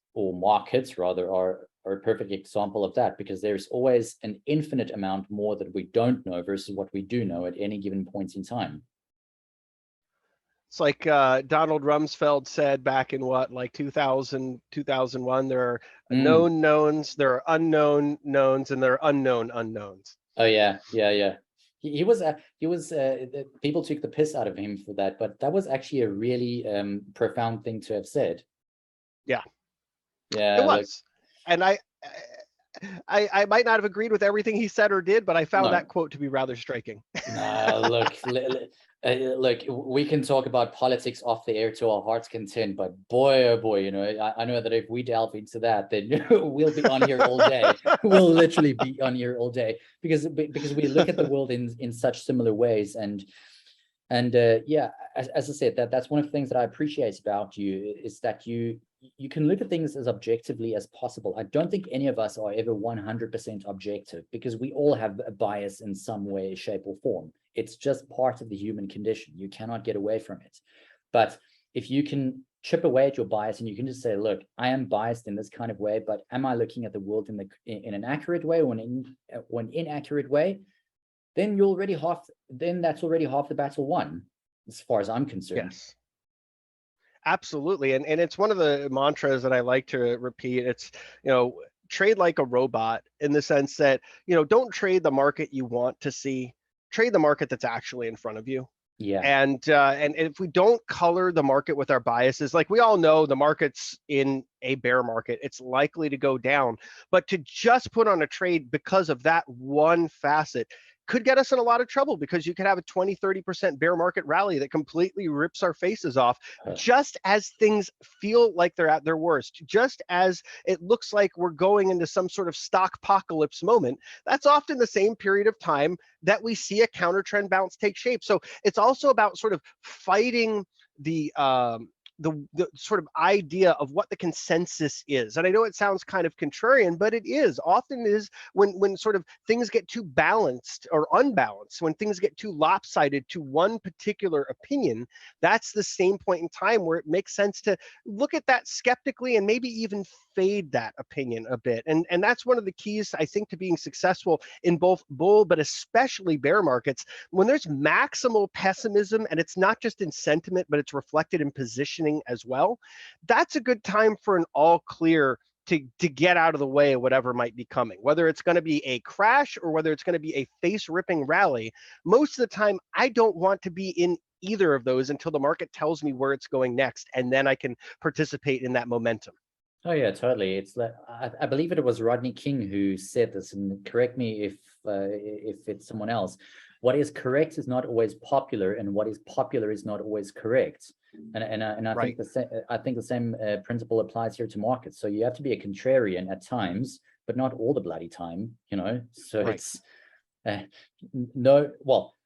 rather are a perfect example of that, because there's always an infinite amount more that we don't know versus what we do know at any given point in time. It's like Donald Rumsfeld said back in 2000, 2001, there are known knowns, there are unknown knowns, and there are unknown unknowns. Oh yeah. He was people took the piss out of him for that, but that was actually a really profound thing to have said. Yeah, it was. And I might not have agreed with everything he said or did, but I found No. that quote to be rather striking. No, look, look, we can talk about politics off the air to our heart's content, but boy, oh boy, you know, I know that if we delve into that, then we'll be on here all day. We'll literally be on here all day because we look at the world in such similar ways, and yeah, as I said, that's one of the things that I appreciate about you is that you can look at things as objectively as possible. I don't think any of us are ever 100% objective because we all have a bias in some way, shape, or form. It's just part of the human condition. You cannot get away from it. But if you can chip away at your bias and you can just say, look, I am biased in this kind of way, but am I looking at the world in an accurate way or an inaccurate way? Then that's already half the battle won, as far as I'm concerned. Yes. Absolutely. And it's one of the mantras that I like to repeat. It's, trade like a robot in the sense that, don't trade the market you want to see, trade the market that's actually in front of you. Yeah. And if we don't color the market with our biases, like we all know the market's in a bear market, it's likely to go down. But to just put on a trade because of that one facet could get us in a lot of trouble because you could have a 20-30% bear market rally that completely rips our faces off just as things feel like they're at their worst, just as it looks like we're going into some sort of stock apocalypse moment. That's often the same period of time that we see a counter trend bounce take shape. So it's also about sort of fighting the sort of idea of what the consensus is. And I know it sounds kind of contrarian, but it is. Often is when sort of things get too balanced or unbalanced, when things get too lopsided to one particular opinion, that's the same point in time where it makes sense to look at that skeptically and maybe even fade that opinion a bit. And that's one of the keys, I think, to being successful in both bull, but especially bear markets. When there's maximal pessimism, and it's not just in sentiment, but it's reflected in positioning as well, that's a good time for an all clear to get out of the way of whatever might be coming, whether it's going to be a crash or whether it's going to be a face-ripping rally. Most of the time, I don't want to be in either of those until the market tells me where it's going next, and then I can participate in that momentum. Oh yeah, totally. It's like I believe it was Rodney King who said this, and correct me if it's someone else. What is correct is not always popular, and what is popular is not always correct. And I Right. think the same principle applies here to markets. So you have to be a contrarian at times, but not all the bloody time, So Right. it's no. Well,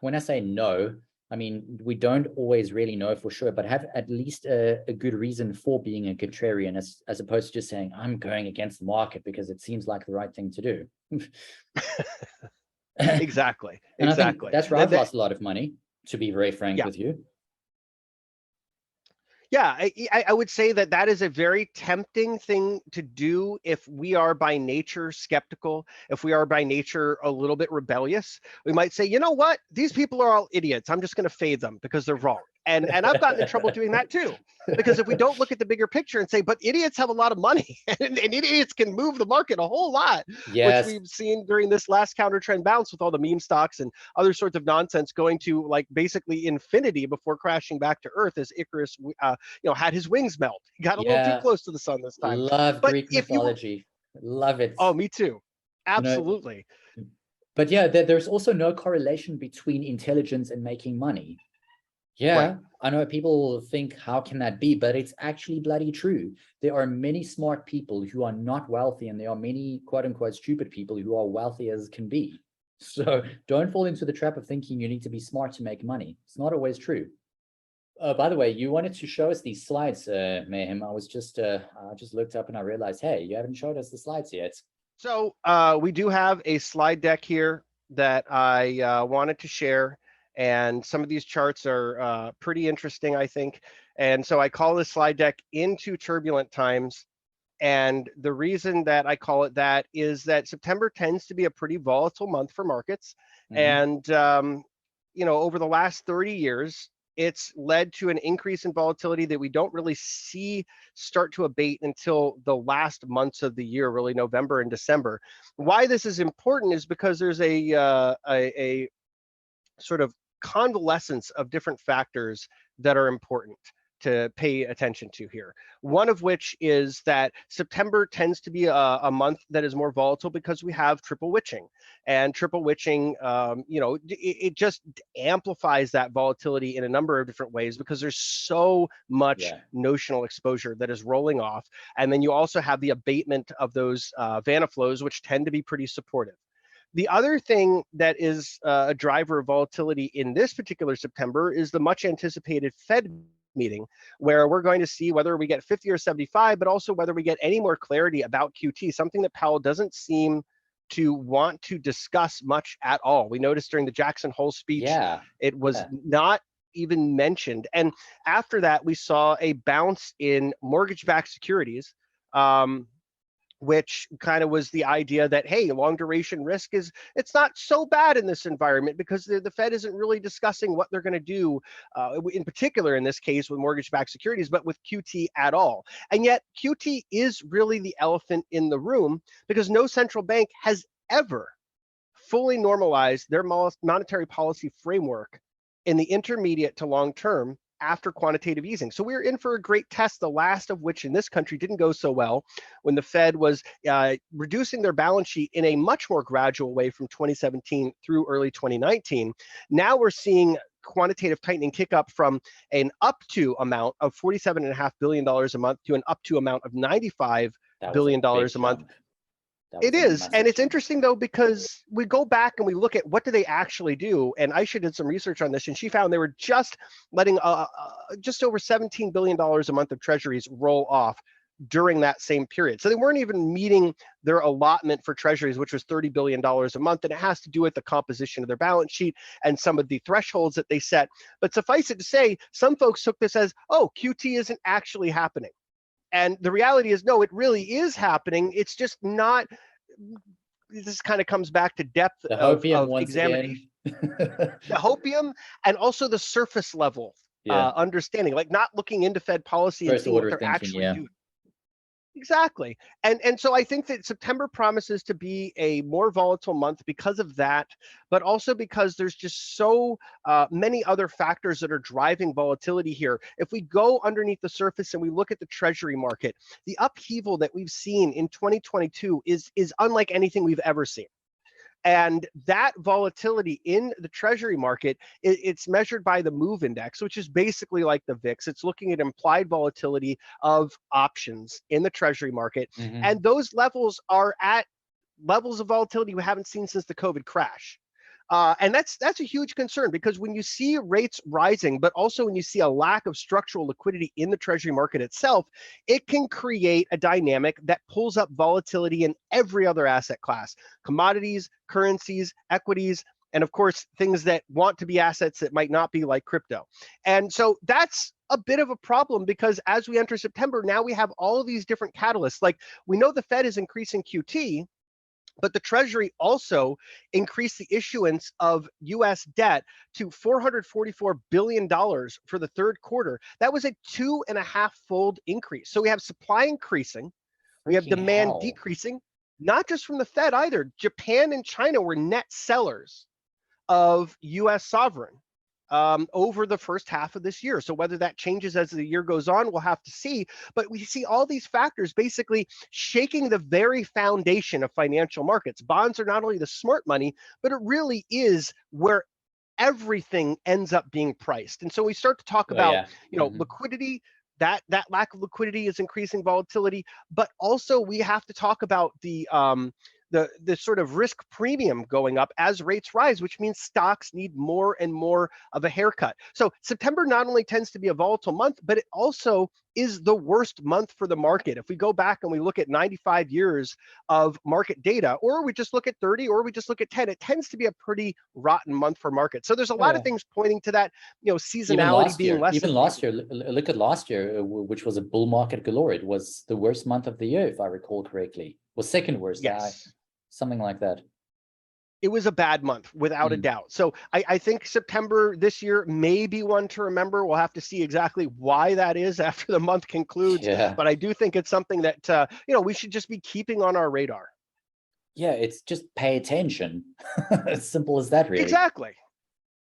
when I say no, I mean, we don't always really know for sure, but have at least a good reason for being a contrarian as opposed to just saying, I'm going against the market because it seems like the right thing to do. Exactly. And exactly. I think that's where I've lost a lot of money, to be very frank with you. Yeah, I would say that is a very tempting thing to do if we are by nature skeptical, if we are by nature a little bit rebellious. We might say, you know what, these people are all idiots. I'm just going to fade them because they're wrong. And I've gotten in trouble doing that too. Because if we don't look at the bigger picture and say, but idiots have a lot of money and idiots can move the market a whole lot, yes, which we've seen during this last counter trend bounce with all the meme stocks and other sorts of nonsense going to like basically infinity before crashing back to earth as Icarus, had his wings melt. He got a little too close to the sun this time. Love Greek mythology. Love it. Oh, me too. Absolutely. But yeah, there's also no correlation between intelligence and making money. Yeah, right. I know people think, how can that be? But it's actually bloody true. There are many smart people who are not wealthy, and there are many quote unquote stupid people who are wealthy as can be. So don't fall into the trap of thinking you need to be smart to make money. It's not always true. By the way, you wanted to show us these slides, Mayhem. I just looked up and I realized, hey, you haven't showed us the slides yet. So we do have a slide deck here that I wanted to share. And some of these charts are pretty interesting, I think. And so I call this slide deck Into Turbulent Times. And the reason that I call it that is that September tends to be a pretty volatile month for markets. Mm-hmm. And, over the last 30 years, it's led to an increase in volatility that we don't really see start to abate until the last months of the year, really November and December. Why this is important is because there's a sort of convalescence of different factors that are important to pay attention to here. One of which is that September tends to be a month that is more volatile because we have triple witching, and triple witching, it just amplifies that volatility in a number of different ways because there's so much notional exposure that is rolling off, and then you also have the abatement of those Vanna flows, which tend to be pretty supportive. The other thing that is a driver of volatility in this particular September is the much anticipated Fed meeting, where we're going to see whether we get 50 or 75, but also whether we get any more clarity about QT, something that Powell doesn't seem to want to discuss much at all. We noticed during the Jackson Hole speech, it was not even mentioned. And after that, we saw a bounce in mortgage-backed securities, which kind of was the idea that, hey, long duration risk it's not so bad in this environment because the Fed isn't really discussing what they're going to do, in particular in this case with mortgage-backed securities, but with QT at all. And yet QT is really the elephant in the room because no central bank has ever fully normalized their monetary policy framework in the intermediate to long term after quantitative easing. So we're in for a great test, the last of which in this country didn't go so well when the Fed was reducing their balance sheet in a much more gradual way from 2017 through early 2019. Now we're seeing quantitative tightening kick up from an up to amount of $47.5 billion a month to an up to amount of $95 billion a month. It is, and it's interesting though because we go back and we look at what do they actually do, and Aisha did some research on this, and she found they were just letting just over $17 billion a month of treasuries roll off during that same period. So they weren't even meeting their allotment for treasuries, which was $30 billion a month, and it has to do with the composition of their balance sheet and some of the thresholds that they set. But suffice it to say, some folks took this as, oh, QT isn't actually happening. And the reality is, no, it really is happening. It's just not. This kind of comes back to depth of examination. The hopium and also the surface level understanding, like not looking into Fed policy and seeing what they're actually doing. Exactly. And so I think that September promises to be a more volatile month because of that, but also because there's just so many other factors that are driving volatility here. If we go underneath the surface and we look at the Treasury market, the upheaval that we've seen in 2022 is unlike anything we've ever seen. And that volatility in the Treasury market, it's measured by the MOVE index, which is basically like the VIX. It's looking at implied volatility of options in the Treasury market. And those levels are at levels of volatility we haven't seen since the COVID crash. And that's a huge concern because when you see rates rising, but also when you see a lack of structural liquidity in the Treasury market itself, it can create a dynamic that pulls up volatility in every other asset class: commodities, currencies, equities, and of course, things that want to be assets that might not be, like crypto. And so that's a bit of a problem because as we enter September, now we have all of these different catalysts. Like we know the Fed is increasing QT, but the Treasury also increased the issuance of U.S. debt to $444 billion for the third quarter. That was a 2.5-fold increase. So we have supply increasing, we have demand decreasing, not just from the Fed either. Japan and China were net sellers of U.S. sovereign over the first half of this year. So whether that changes as the year goes on, we'll have to see. But we see all these factors basically shaking the very foundation of financial markets. Bonds are not only the smart money, but it really is where everything ends up being priced. And so we start to talk about, liquidity. That lack of liquidity is increasing volatility, but also we have to talk about the sort of risk premium going up as rates rise, which means stocks need more and more of a haircut. So September not only tends to be a volatile month, but it also is the worst month for the market. If we go back and we look at 95 years of market data, or we just look at 30, or we just look at 10, it tends to be a pretty rotten month for markets. So there's a lot of things pointing to that, seasonality being less. Even last year, look at last year, which was a bull market galore. It was the worst month of the year, if I recall correctly. Was second worst. Yes. Something like that. It was a bad month, without a doubt. So I think September this year may be one to remember. We'll have to see exactly why that is after the month concludes. But I do think it's something that, we should just be keeping on our radar. Yeah, it's just pay attention. As simple as that, really. Exactly.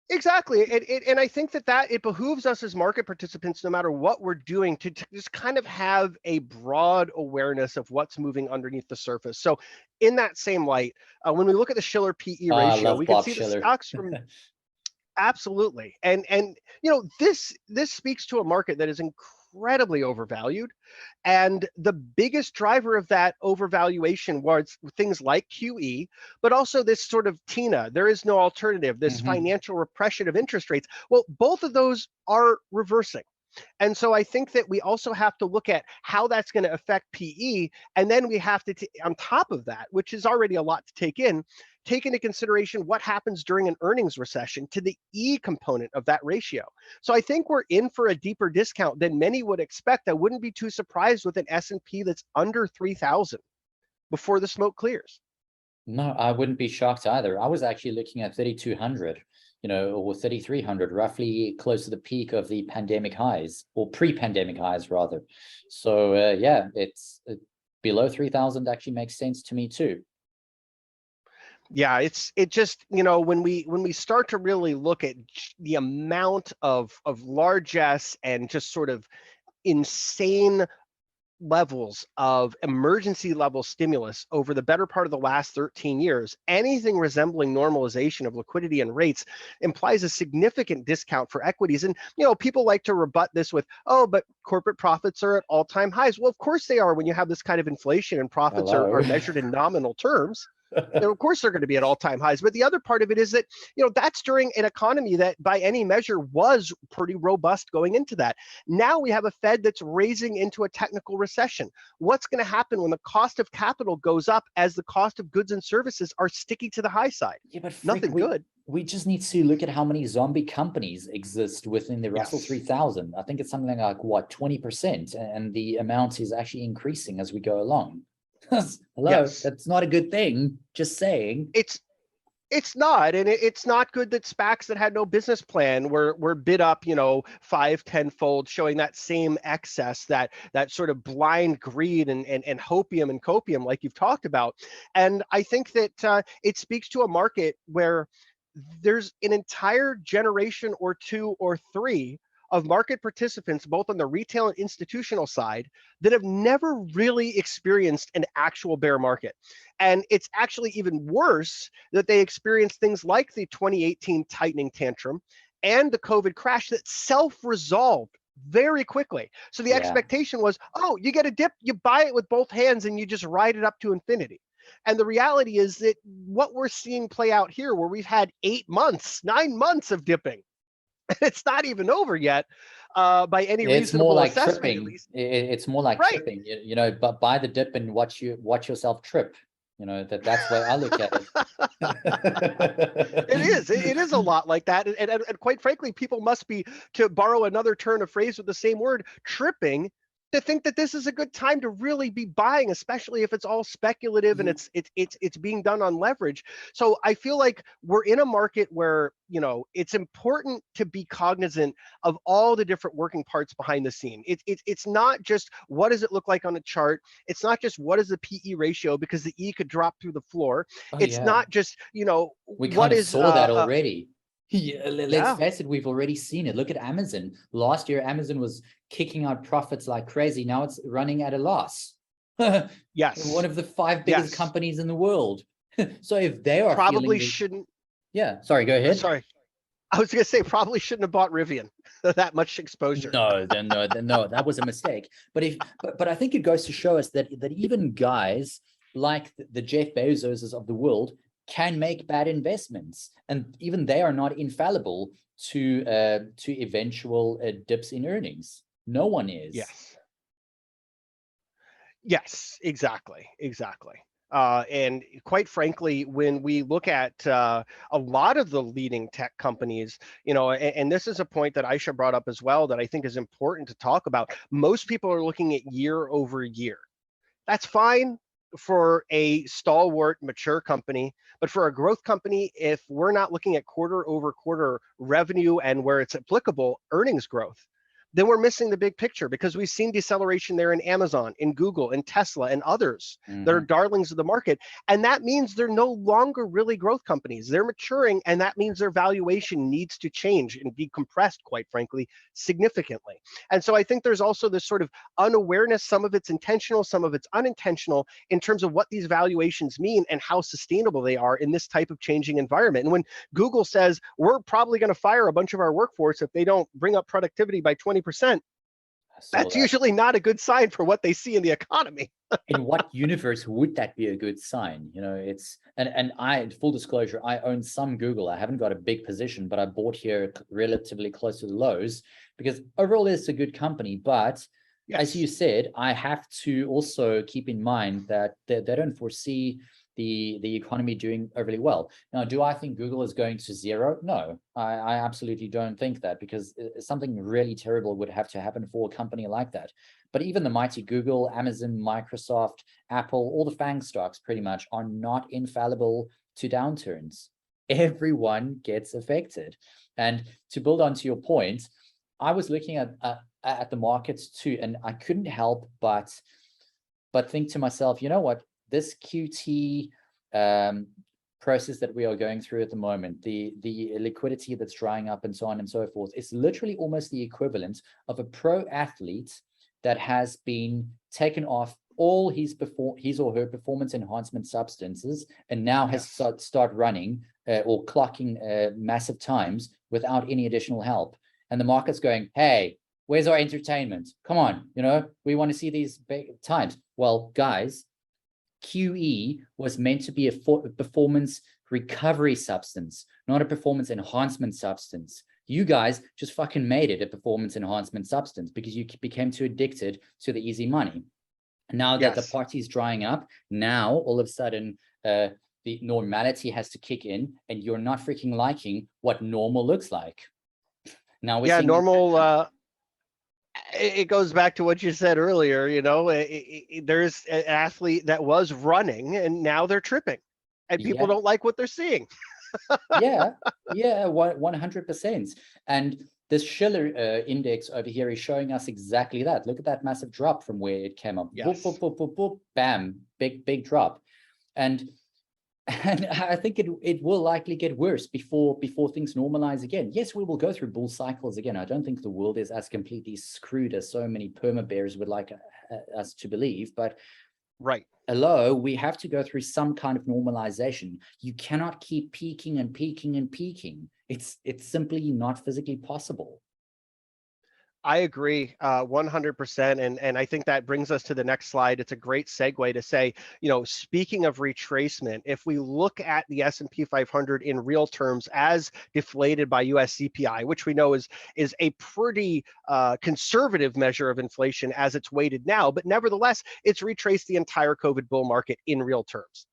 Exactly. And I think that it behooves us as market participants, no matter what we're doing, to just kind of have a broad awareness of what's moving underneath the surface. So in that same light, when we look at the Shiller PE I ratio, love we can Bob see the Schiller. stocks from absolutely. And this speaks to a market that is incredibly overvalued. And the biggest driver of that overvaluation was things like QE, but also this sort of TINA, there is no alternative, this Mhm. financial repression of interest rates. Well, both of those are reversing. And so I think that we also have to look at how that's going to affect PE. And then we have to, on top of that, which is already a lot to take into consideration what happens during an earnings recession to the E component of that ratio. So I think we're in for a deeper discount than many would expect. I wouldn't be too surprised with an S&P that's under 3,000 before the smoke clears. No, I wouldn't be shocked either. I was actually looking at 3,200, or 3,300, roughly close to the peak of the pandemic highs, or pre-pandemic highs rather. So yeah, it's below 3,000 actually makes sense to me too. Yeah, it just, when we start to really look at the amount of largesse and just sort of insane levels of emergency level stimulus over the better part of the last 13 years, anything resembling normalization of liquidity and rates implies a significant discount for equities. And, people like to rebut this with, oh, but corporate profits are at all-time highs. Well, of course they are when you have this kind of inflation and profits Hello. are measured in nominal terms. Of course they're going to be at all-time highs. But the other part of it is that, that's during an economy that by any measure was pretty robust going into that. Now we have a Fed that's raising into a technical recession. What's going to happen when the cost of capital goes up as the cost of goods and services are sticky to the high side? Yeah, but frick, Nothing good. we just need to look at how many zombie companies exist within the Russell Yes. 3000. I think it's something like, what, 20%, and the amount is actually increasing as we go along. Hello, Yes. that's not a good thing, just saying. It's not, and it's not good that SPACs that had no business plan were bid up, 5-10-fold, showing that same excess, that sort of blind greed and hopium and copium, like you've talked about. And I think that it speaks to a market where there's an entire generation or two or three of market participants, both on the retail and institutional side, that have never really experienced an actual bear market. And it's actually even worse that they experienced things like the 2018 tightening tantrum and the COVID crash that self-resolved very quickly. So the Yeah. expectation was, oh, you get a dip, you buy it with both hands and you just ride it up to infinity. And the reality is that what we're seeing play out here, where we've had 8 months, 9 months of dipping, it's not even over yet, by any It's more reasonable like assessment, at tripping. least. It's more like Right. tripping, but buy the dip and watch yourself trip. That's the way I look at It is. It it. is a lot like that. And quite frankly, people must be, to borrow another turn of phrase with the same word, tripping to think that this is a good time to really be buying, especially if it's all speculative and it's being done on leverage. So I feel like we're in a market where, it's important to be cognizant of all the different working parts behind the scene. It's not just what does it look like on a chart. It's not just what is the PE ratio, because the E could drop through the floor. Oh It's yeah, not just, we what kind of is saw that already. Yeah, let's yeah. face it, we've already seen it. Look at Amazon. Last year, Amazon was kicking out profits like crazy. Now it's running at a loss. Yes. One of the 5 biggest Yes. companies in the world. So if they are feeling Probably the, shouldn't. yeah, sorry, go ahead. Sorry. I was going to say probably shouldn't have bought Rivian. That much exposure. No, no, that was a mistake. But I think it goes to show us that even guys like the Jeff Bezoses of the world can make bad investments, and even they are not infallible to eventual dips in earnings. No one is. Yes. Yes, exactly. Exactly. And quite frankly, when we look at a lot of the leading tech companies, and this is a point that Aisha brought up as well that I think is important to talk about. Most people are looking at year over year. That's fine for a stalwart, mature company, but for a growth company, if we're not looking at quarter over quarter revenue and, where it's applicable, earnings growth, then we're missing the big picture, because we've seen deceleration there in Amazon, in Google, in Tesla, and others that are darlings of the market. And that means they're no longer really growth companies. They're maturing, and that means their valuation needs to change and be compressed, quite frankly, significantly. And so I think there's also this sort of unawareness. Some of it's intentional, some of it's unintentional, in terms of what these valuations mean and how sustainable they are in this type of changing environment. And when Google says, we're probably going to fire a bunch of our workforce if they don't bring up productivity by 20%, that's usually not a good sign for what they see in the economy. In what universe would that be a good sign? You know, it's, and I, full disclosure, I own some Google. I haven't got a big position, but I bought here relatively close to the lows, because overall it's a good company. But as you said, I have to also keep in mind that they don't foresee the economy doing overly well. Now, do I think Google is going to zero? No, I absolutely don't think that, because something really terrible would have to happen for a company like that. But even the mighty Google, Amazon, Microsoft, Apple, all the FANG stocks pretty much are not infallible to downturns. Everyone gets affected. And to build on to your point, I was looking at the markets too, and I couldn't help but think to myself, you know what? This QT process that we are going through at the moment, the liquidity that's drying up and so on and so forth, is literally almost the equivalent of a pro athlete that has been taken off all his or her performance enhancement substances and now has start running or clocking massive times without any additional help. And the market's going, hey, where's our entertainment? Come on, you know, we want to see these big times. Well, guys, QE was meant to be a performance recovery substance, not a performance enhancement substance. You guys just fucking made it a performance enhancement substance because you became too addicted to the easy money. Now that the party's drying up, now all of a sudden the normality has to kick in, and you're not freaking liking what normal looks like. Now we're seeing normal. It goes back to what you said earlier. You know, there's an athlete that was running and now they're tripping, and people don't like what they're seeing. 100%. And this Schiller index over here is showing us exactly that. Look at that massive drop from where it came up. Boop, boop, boop, boop, boop, bam, big drop. And I think it will likely get worse before things normalize again. Yes, we will go through bull cycles again. I don't think the world is as completely screwed as so many perma bears would like us to believe, but hello, we have to go through some kind of normalization. You cannot keep peaking and peaking and peaking. It's simply not physically possible. I agree 100%. And I think that brings us to the next slide. It's a great segue to say, you know, speaking of retracement, if we look at the S&P 500 in real terms as deflated by US CPI, which we know is a pretty conservative measure of inflation as it's weighted now, but nevertheless, it's retraced the entire COVID bull market in real terms.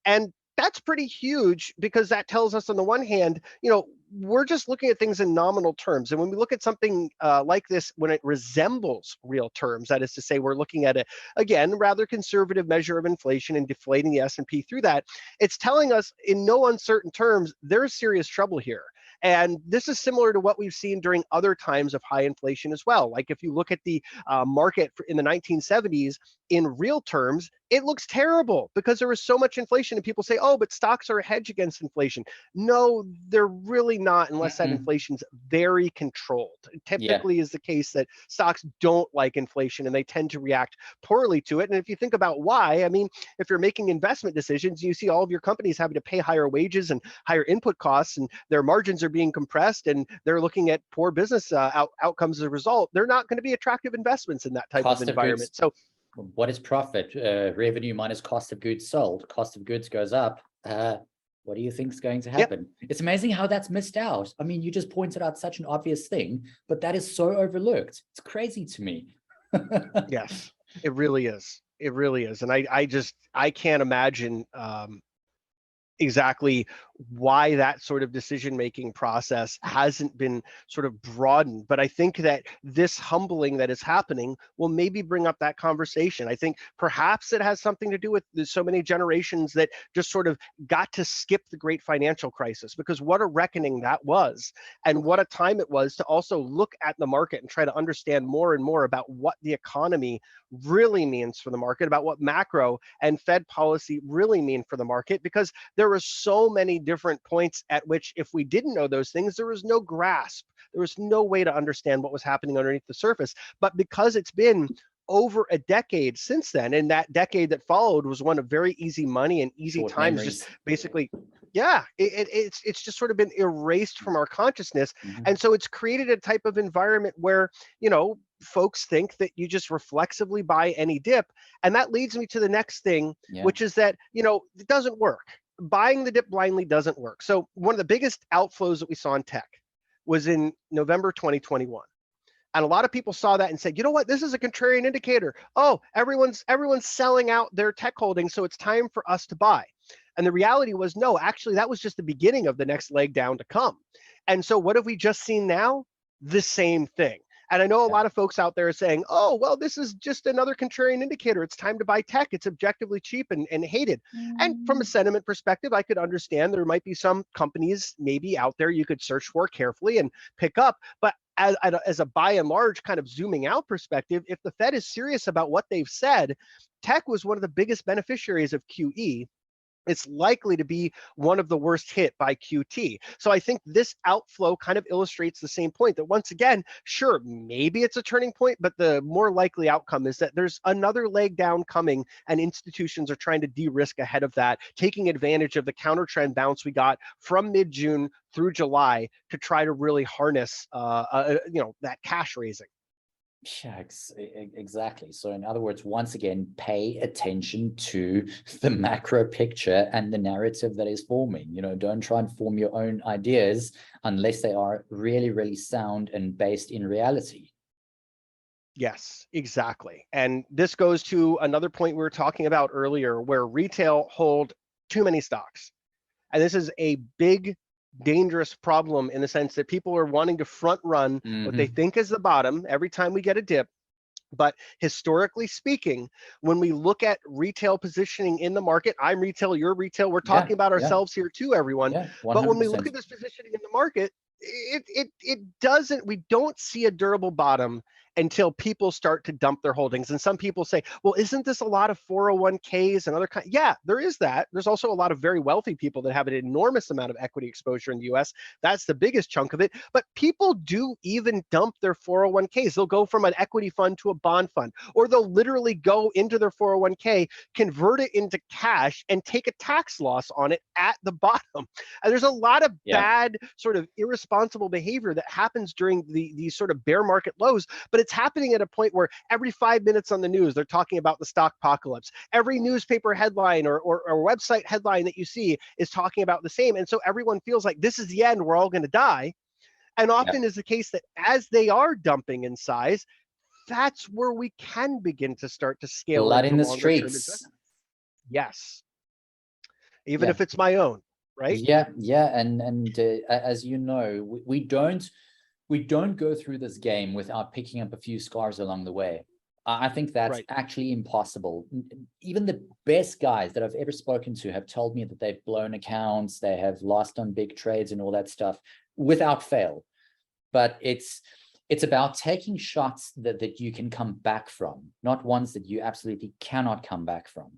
And that's pretty huge, because that tells us on the one hand, you know, we're just looking at things in nominal terms. And when we look at something like this, when it resembles real terms, that is to say, we're looking at a, again, rather conservative measure of inflation and deflating the S&P through that, it's telling us in no uncertain terms, there's serious trouble here. And this is similar to what we've seen during other times of high inflation as well. Like if you look at the market in the 1970s, in real terms, it looks terrible because there was so much inflation, and people say, oh, but stocks are a hedge against inflation. No, they're really not, unless that inflation's very controlled. It typically is the case that stocks don't like inflation and they tend to react poorly to it. And if you think about why, I mean, if you're making investment decisions, you see all of your companies having to pay higher wages and higher input costs, and their margins are being compressed, and they're looking at poor business outcomes as a result. They're not going to be attractive investments in that type of environment. So what is profit? Revenue minus cost of goods sold. Cost of goods goes up. What do you think is going to happen? It's amazing how that's missed out. I mean, you just pointed out such an obvious thing, but that is so overlooked. It's crazy to me. Yes, it really is. It really is. And I can't imagine exactly why that sort of decision-making process hasn't been sort of broadened. But I think that this humbling that is happening will maybe bring up that conversation. I think perhaps it has something to do with so many generations that just sort of got to skip the great financial crisis, because what a reckoning that was, and what a time it was to also look at the market and try to understand more and more about what the economy really means for the market, about what macro and Fed policy really mean for the market, because there were so many different points at which, if we didn't know those things, there was no grasp. There was no way to understand what was happening underneath the surface. But because it's been over a decade since then, and that decade that followed was one of very easy money and easy Short times, memories. just basically, yeah, it's just sort of been erased from our consciousness. Mhm. And so it's created a type of environment where, folks think that you just reflexively buy any dip. And that leads me to the next thing, Yeah. which is that, it doesn't work. Buying the dip blindly doesn't work. So one of the biggest outflows that we saw in tech was in November 2021. And a lot of people saw that and said, you know what, this is a contrarian indicator. Oh, everyone's selling out their tech holdings, so it's time for us to buy. And the reality was, no, actually, that was just the beginning of the next leg down to come. And so what have we just seen now? The same thing. And I know a lot of folks out there are saying, oh, well, this is just another contrarian indicator. It's time to buy tech. It's objectively cheap and hated. And from a sentiment perspective, I could understand there might be some companies maybe out there you could search for carefully and pick up. But as a by and large kind of zooming out perspective, if the Fed is serious about what they've said, tech was one of the biggest beneficiaries of QE. It's likely to be one of the worst hit by QT. So I think this outflow kind of illustrates the same point, that once again, sure, maybe it's a turning point, but the more likely outcome is that there's another leg down coming, and institutions are trying to de-risk ahead of that, taking advantage of the counter trend bounce we got from mid-June through July to try to really harness that cash raising. Yeah, exactly. So in other words, once again, pay attention to the macro picture and the narrative that is forming. Don't try and form your own ideas unless they are really, really sound and based in reality. Yes, exactly. And this goes to another point we were talking about earlier, where retail hold too many stocks. And this is a big, dangerous problem in the sense that people are wanting to front run what they think is the bottom every time we get a dip. But historically speaking, when we look at retail positioning in the market, I'm retail, you're retail, we're talking about ourselves here too, everyone. Yeah, 100%. But when we look at this positioning in the market, we don't see a durable bottom until people start to dump their holdings. And some people say, well, isn't this a lot of 401ks and other kind? Yeah, there is that. There's also a lot of very wealthy people that have an enormous amount of equity exposure in the US. That's the biggest chunk of it. But people do even dump their 401ks. They'll go from an equity fund to a bond fund, or they'll literally go into their 401k, convert it into cash, and take a tax loss on it at the bottom. And there's a lot of bad, sort of irresponsible behavior that happens during these sort of bear market lows, but it's happening at a point where every 5 minutes on the news, they're talking about the stock apocalypse. Every newspaper headline or website headline that you see is talking about the same. And so everyone feels like this is the end, we're all going to die. And often is the case that as they are dumping in size, that's where we can begin to start to scale blood into in the longer-term streets. investments. Yes. Even if it's my own, right? Yeah. And as you know, we don't go through this game without picking up a few scars along the way. I think that's actually impossible. Even the best guys that I've ever spoken to have told me that they've blown accounts, they have lost on big trades and all that stuff without fail. But it's about taking shots that you can come back from, not ones that you absolutely cannot come back from.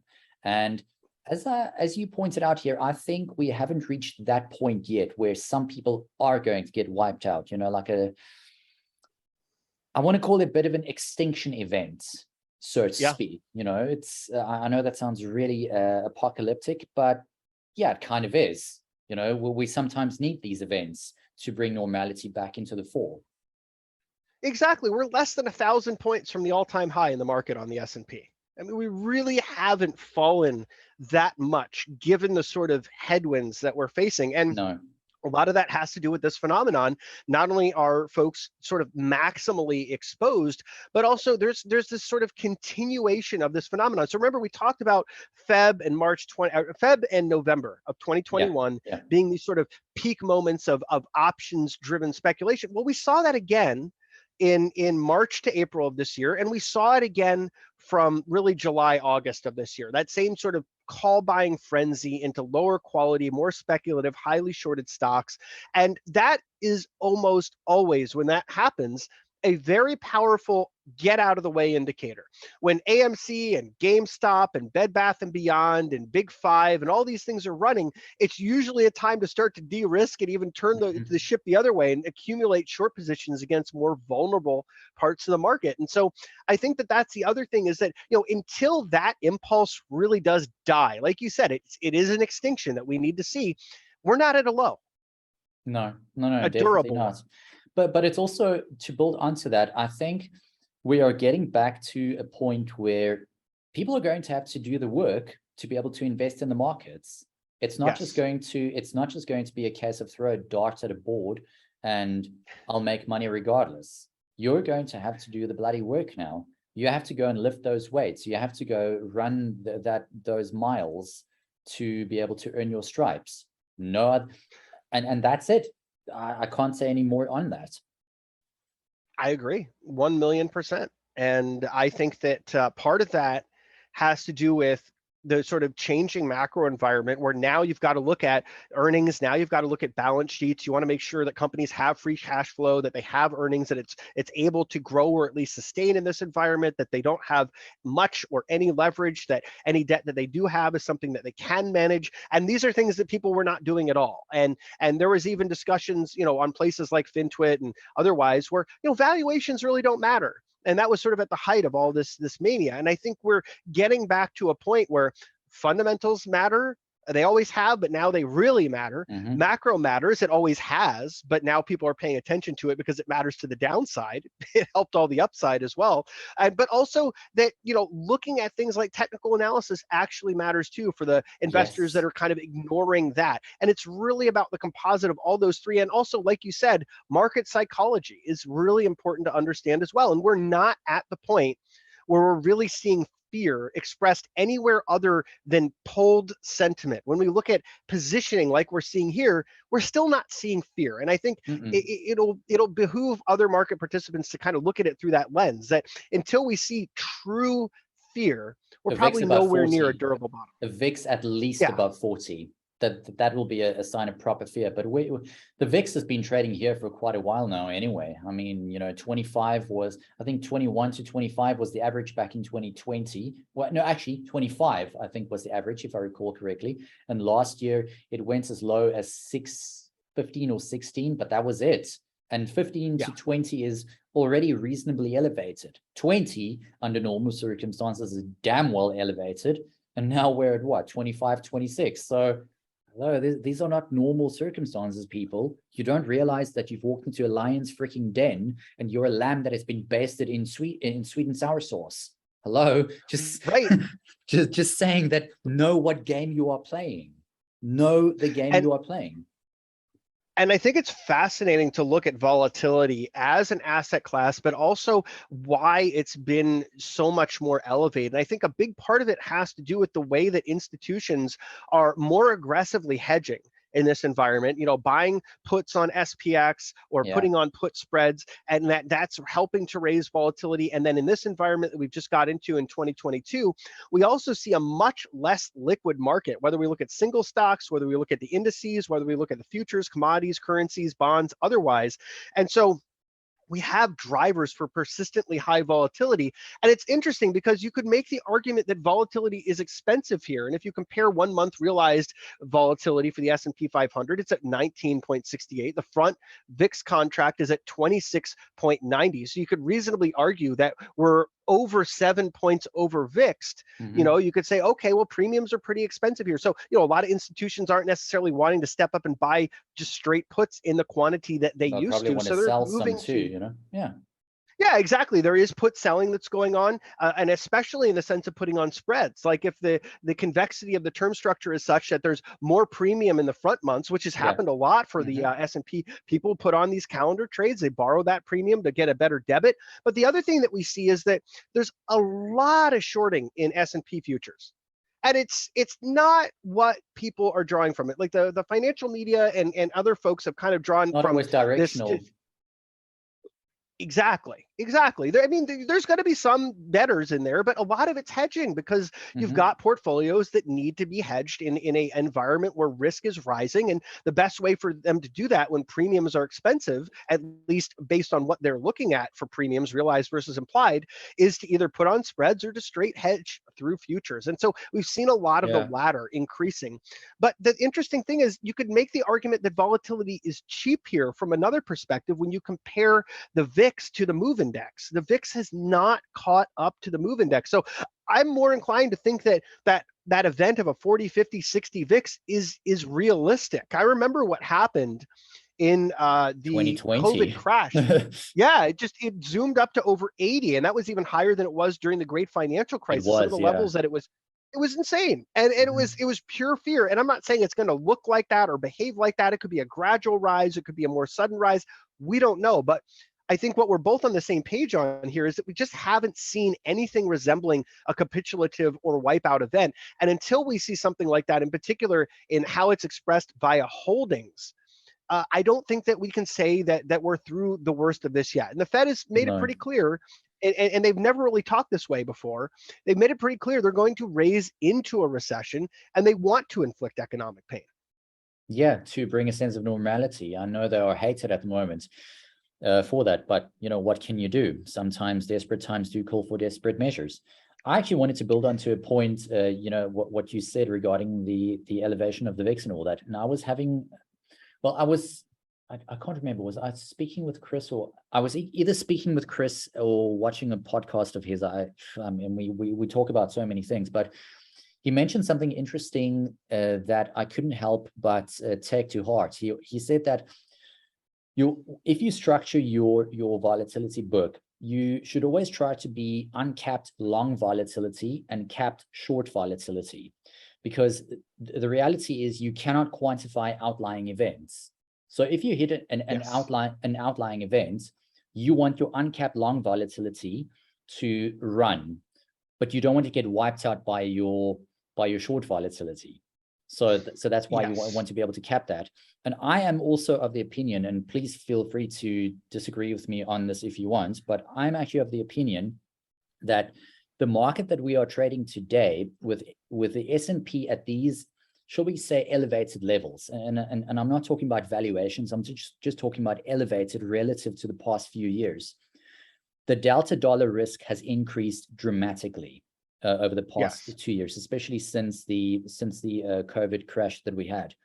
And as you pointed out here, I think we haven't reached that point yet where some people are going to get wiped out, like I want to call it a bit of an extinction event, so to speak. It's I know that sounds really apocalyptic, but yeah, it kind of is. We sometimes need these events to bring normality back into the fore. Exactly. We're less than 1,000 points from the all-time high in the market on the S&P. I mean, we really haven't fallen that much given the sort of headwinds that we're facing. And A lot of that has to do with this phenomenon. Not only are folks sort of maximally exposed, but also there's this sort of continuation of this phenomenon. So remember, we talked about Feb and November of Yeah, 2021 yeah. being these sort of peak moments of options driven speculation. Well, we saw that again in March to April of this year, and we saw it again from really July, August of this year. That same sort of call buying frenzy into lower quality, more speculative, highly shorted stocks. And that is almost always, when that happens, a very powerful get out of the way indicator. When AMC and GameStop and Bed Bath and Beyond and Big Five and all these things are running, it's usually a time to start to de-risk and even turn the ship the other way and accumulate short positions against more vulnerable parts of the market. And so I think that that's the other thing, is that, you know, until that impulse really does die, like you said, it is an extinction that we need to see. We're not at a low. No, A definitely durable not. one. But it's also, to build onto that, I think we are getting back to a point where people are going to have to do the work to be able to invest in the markets. It's not just going to be a case of throw a dart at a board and I'll make money regardless. You're going to have to do the bloody work now. You have to go and lift those weights. You have to go run those miles to be able to earn your stripes. No, and that's it. I can't say any more on that. I agree, 1,000,000%. And I think that part of that has to do with the sort of changing macro environment, where now you've got to look at earnings, now you've got to look at balance sheets. You want to make sure that companies have free cash flow, that they have earnings, that it's able to grow or at least sustain in this environment, that they don't have much or any leverage, that any debt that they do have is something that they can manage. And these are things that people were not doing at all. And there was even discussions, you know, on places like FinTwit and otherwise, where, you know, valuations really don't matter. And that was sort of at the height of all this mania. And I think we're getting back to a point where fundamentals matter. They always have, but now they really matter. Macro matters. It always has, but now people are paying attention to it because it matters to the downside. It helped all the upside as well. But also that, you know, looking at things like technical analysis actually matters too, for the investors that are kind of ignoring that. And it's really about the composite of all those three. And also, like you said, market psychology is really important to understand as well. And we're not at the point where we're really seeing fear expressed anywhere other than polled sentiment. When we look at positioning like we're seeing here, we're still not seeing fear. And I think it'll behoove other market participants to kind of look at it through that lens, that until we see true fear, we're probably nowhere near a durable bottom. The VIX at least above 40. That will be a sign of proper fear. But the VIX has been trading here for quite a while now anyway. I mean, you know, 25 was, I think 21 to 25 was the average back in 2020. Well, no, actually 25, I think, was the average, if I recall correctly. And last year it went as low as 15 or 16, but that was it. And 15 to 20 is already reasonably elevated. 20 under normal circumstances is damn well elevated. And now we're at what, 25, 26. So hello, these are not normal circumstances, people. You don't realize that you've walked into a lion's freaking den and you're a lamb that has been basted in sweet and sour sauce. Hello, just saying that. Know what game you are playing. Know the game you are playing. And I think it's fascinating to look at volatility as an asset class, but also why it's been so much more elevated. And I think a big part of it has to do with the way that institutions are more aggressively hedging in this environment, you know, buying puts on SPX or putting on put spreads, and that's helping to raise volatility. And then in this environment that we've just got into in 2022, we also see a much less liquid market, whether we look at single stocks, whether we look at the indices, whether we look at the futures, commodities, currencies, bonds, otherwise. And so we have drivers for persistently high volatility. And it's interesting because you could make the argument that volatility is expensive here. And if you compare 1 month realized volatility for the S&P 500, it's at 19.68. The front VIX contract is at 26.90. So you could reasonably argue that we're over 7 points over VIXed. You know, you could say, okay, well, premiums are pretty expensive here. So, you know, a lot of institutions aren't necessarily wanting to step up and buy just straight puts in the quantity that they used to. So they're moving too, you know? Yeah, exactly. There is put selling that's going on, and especially in the sense of putting on spreads. Like if the convexity of the term structure is such that there's more premium in the front months, which has Yeah. happened a lot for the S&P. People put on these calendar trades, they borrow that premium to get a better debit. But the other thing that we see is that there's a lot of shorting in S&P futures. And it's not what people are drawing from it. Like the financial media and other folks have kind of drawn Not from always this. directional. Exactly. I mean, there's going to be some betters in there, but a lot of it's hedging because you've got portfolios that need to be hedged in a environment where risk is rising. And the best way for them to do that when premiums are expensive, at least based on what they're looking at for premiums, realized versus implied, is to either put on spreads or to straight hedge through futures. And so we've seen a lot of the latter increasing. But the interesting thing is you could make the argument that volatility is cheap here from another perspective when you compare the VIX to the move index. The VIX has not caught up to the move index. So I'm more inclined to think that event of a 40, 50, 60 VIX is realistic. I remember what happened in the 2020 COVID crash. Yeah, it zoomed up to over 80, and that was even higher than it was during the great financial crisis. Some of the levels that it was insane. And it was pure fear. And I'm not saying it's going to look like that or behave like that. It could be a gradual rise, it could be a more sudden rise. We don't know. But I think what we're both on the same page on here is that we just haven't seen anything resembling a capitulative or wipeout event. And until we see something like that, in particular in how it's expressed via holdings, I don't think that we can say that we're through the worst of this yet. And the Fed has made it pretty clear, and they've never really talked this way before. They've made it pretty clear they're going to raise into a recession, and they want to inflict economic pain. Yeah, to bring a sense of normality. I know they are hated at the moment for that, but what can you do? Sometimes desperate times do call for desperate measures. I actually wanted to build onto a point, what you said regarding the elevation of the VIX and all that. And I was having, well, I can't remember, was I speaking with Chris, or I was either speaking with Chris or watching a podcast of his. And we talk about so many things, but he mentioned something interesting that I couldn't help but take to heart. He said that if you structure your volatility book, you should always try to be uncapped long volatility and capped short volatility, because the reality is you cannot quantify outlying events. So if you hit an outlying event, you want your uncapped long volatility to run, but you don't want to get wiped out by your short volatility. So that's why you want to be able to cap that. And I am also of the opinion, and please feel free to disagree with me on this if you want, but I'm actually of the opinion that the market that we are trading today with the S&P at these, shall we say, elevated levels, and I'm not talking about valuations, I'm just talking about elevated relative to the past few years. The delta dollar risk has increased dramatically over the past 2 years, especially since the COVID crash that we had.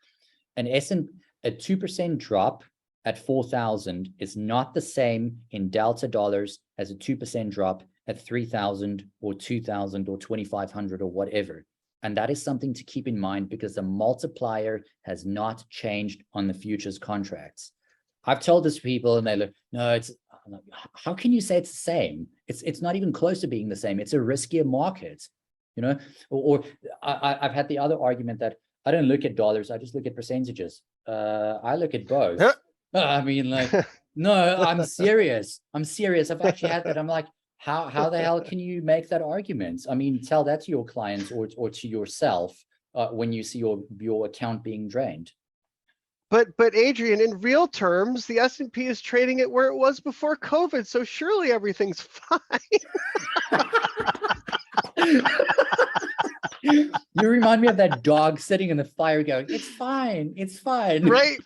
A 2% drop at 4,000 is not the same in delta dollars as a 2% drop at 3,000 or 2,000 or 2,500 or whatever. And that is something to keep in mind, because the multiplier has not changed on the futures contracts. I've told this to people and they look, no, how can you say it's the same? It's not even close to being the same. It's a riskier market, or I've had the other argument that I don't look at dollars, I just look at percentages. I look at both. I mean, like, no, I'm serious. I've actually had that. I'm like, how the hell can you make that argument? I mean, tell that to your clients or to yourself when you see your account being drained. But Adrian, in real terms, the S&P is trading it where it was before COVID, so surely everything's fine. You remind me of that dog sitting in the fire going, it's fine, it's fine. Right?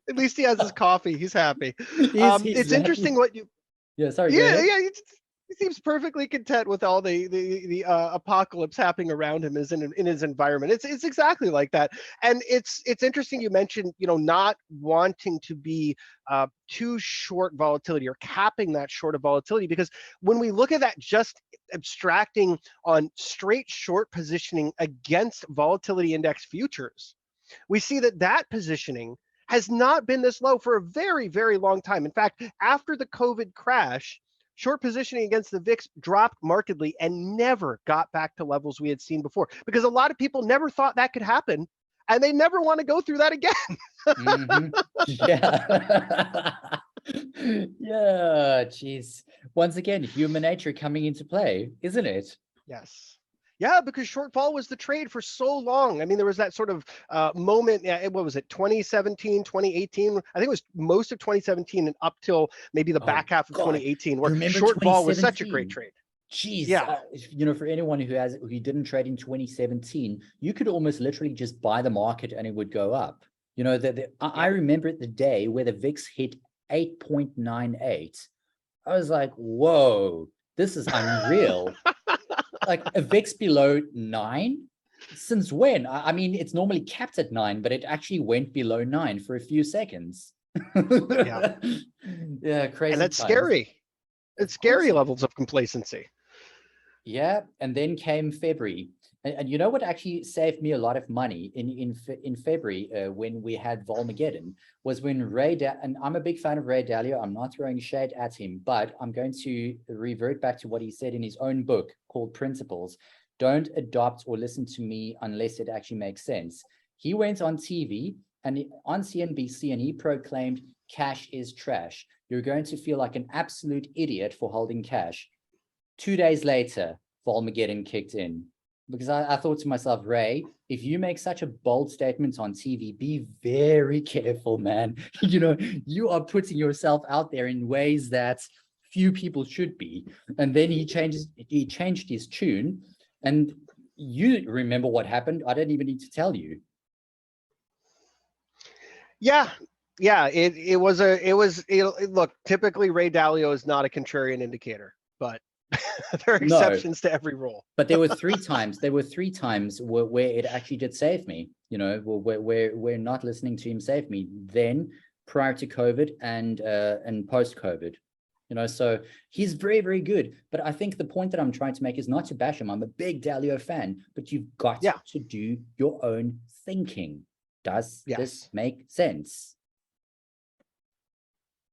At least he has his coffee. He's happy. It's interesting what you... Yeah, sorry. Yeah. He seems perfectly content with all the apocalypse happening around him in his environment. It's exactly like that. And it's interesting you mentioned, not wanting to be too short volatility or capping that short of volatility, because when we look at that, just abstracting on straight short positioning against volatility index futures, we see that positioning has not been this low for a very, very long time. In fact, after the COVID crash, short positioning against the VIX dropped markedly and never got back to levels we had seen before, because a lot of people never thought that could happen, and they never want to go through that again. Yeah. Yeah, geez. Once again, human nature coming into play, isn't it? Yes. Yeah, because shortfall was the trade for so long. I mean, there was that sort of moment, what was it, 2017, 2018? I think it was most of 2017 and up till maybe the back half of 2018, where shortfall was such a great trade. Jeez, yeah. For anyone who didn't trade in 2017, you could almost literally just buy the market and it would go up. I remember the day where the VIX hit 8.98. I was like, whoa, this is unreal. Like a VIX below 9? Since when? I mean, it's normally capped at 9, but it actually went below 9 for a few seconds. Yeah, crazy. And that's times. Scary. It's scary levels of complacency. Yeah, and then came February. And you know what actually saved me a lot of money in February when we had Volmageddon was when and I'm a big fan of Ray Dalio. I'm not throwing shade at him, but I'm going to revert back to what he said in his own book called Principles. Don't adopt or listen to me unless it actually makes sense. He went on TV and on CNBC and he proclaimed cash is trash. You're going to feel like an absolute idiot for holding cash. 2 days later, Volmageddon kicked in. Because I thought to myself, Ray, if you make such a bold statement on TV, be very careful, man. You are putting yourself out there in ways that few people should be. And then he changed his tune. And you remember what happened? I don't even need to tell you. Yeah. Look, typically Ray Dalio is not a contrarian indicator, but there are exceptions to every rule. But there were 3 times. There were 3 times where it actually did save me. Where not listening to him saved me. Then, prior to COVID and post COVID. So he's very, very good. But I think the point that I'm trying to make is not to bash him. I'm a big Dalio fan, but you've got to do your own thinking. Does this make sense?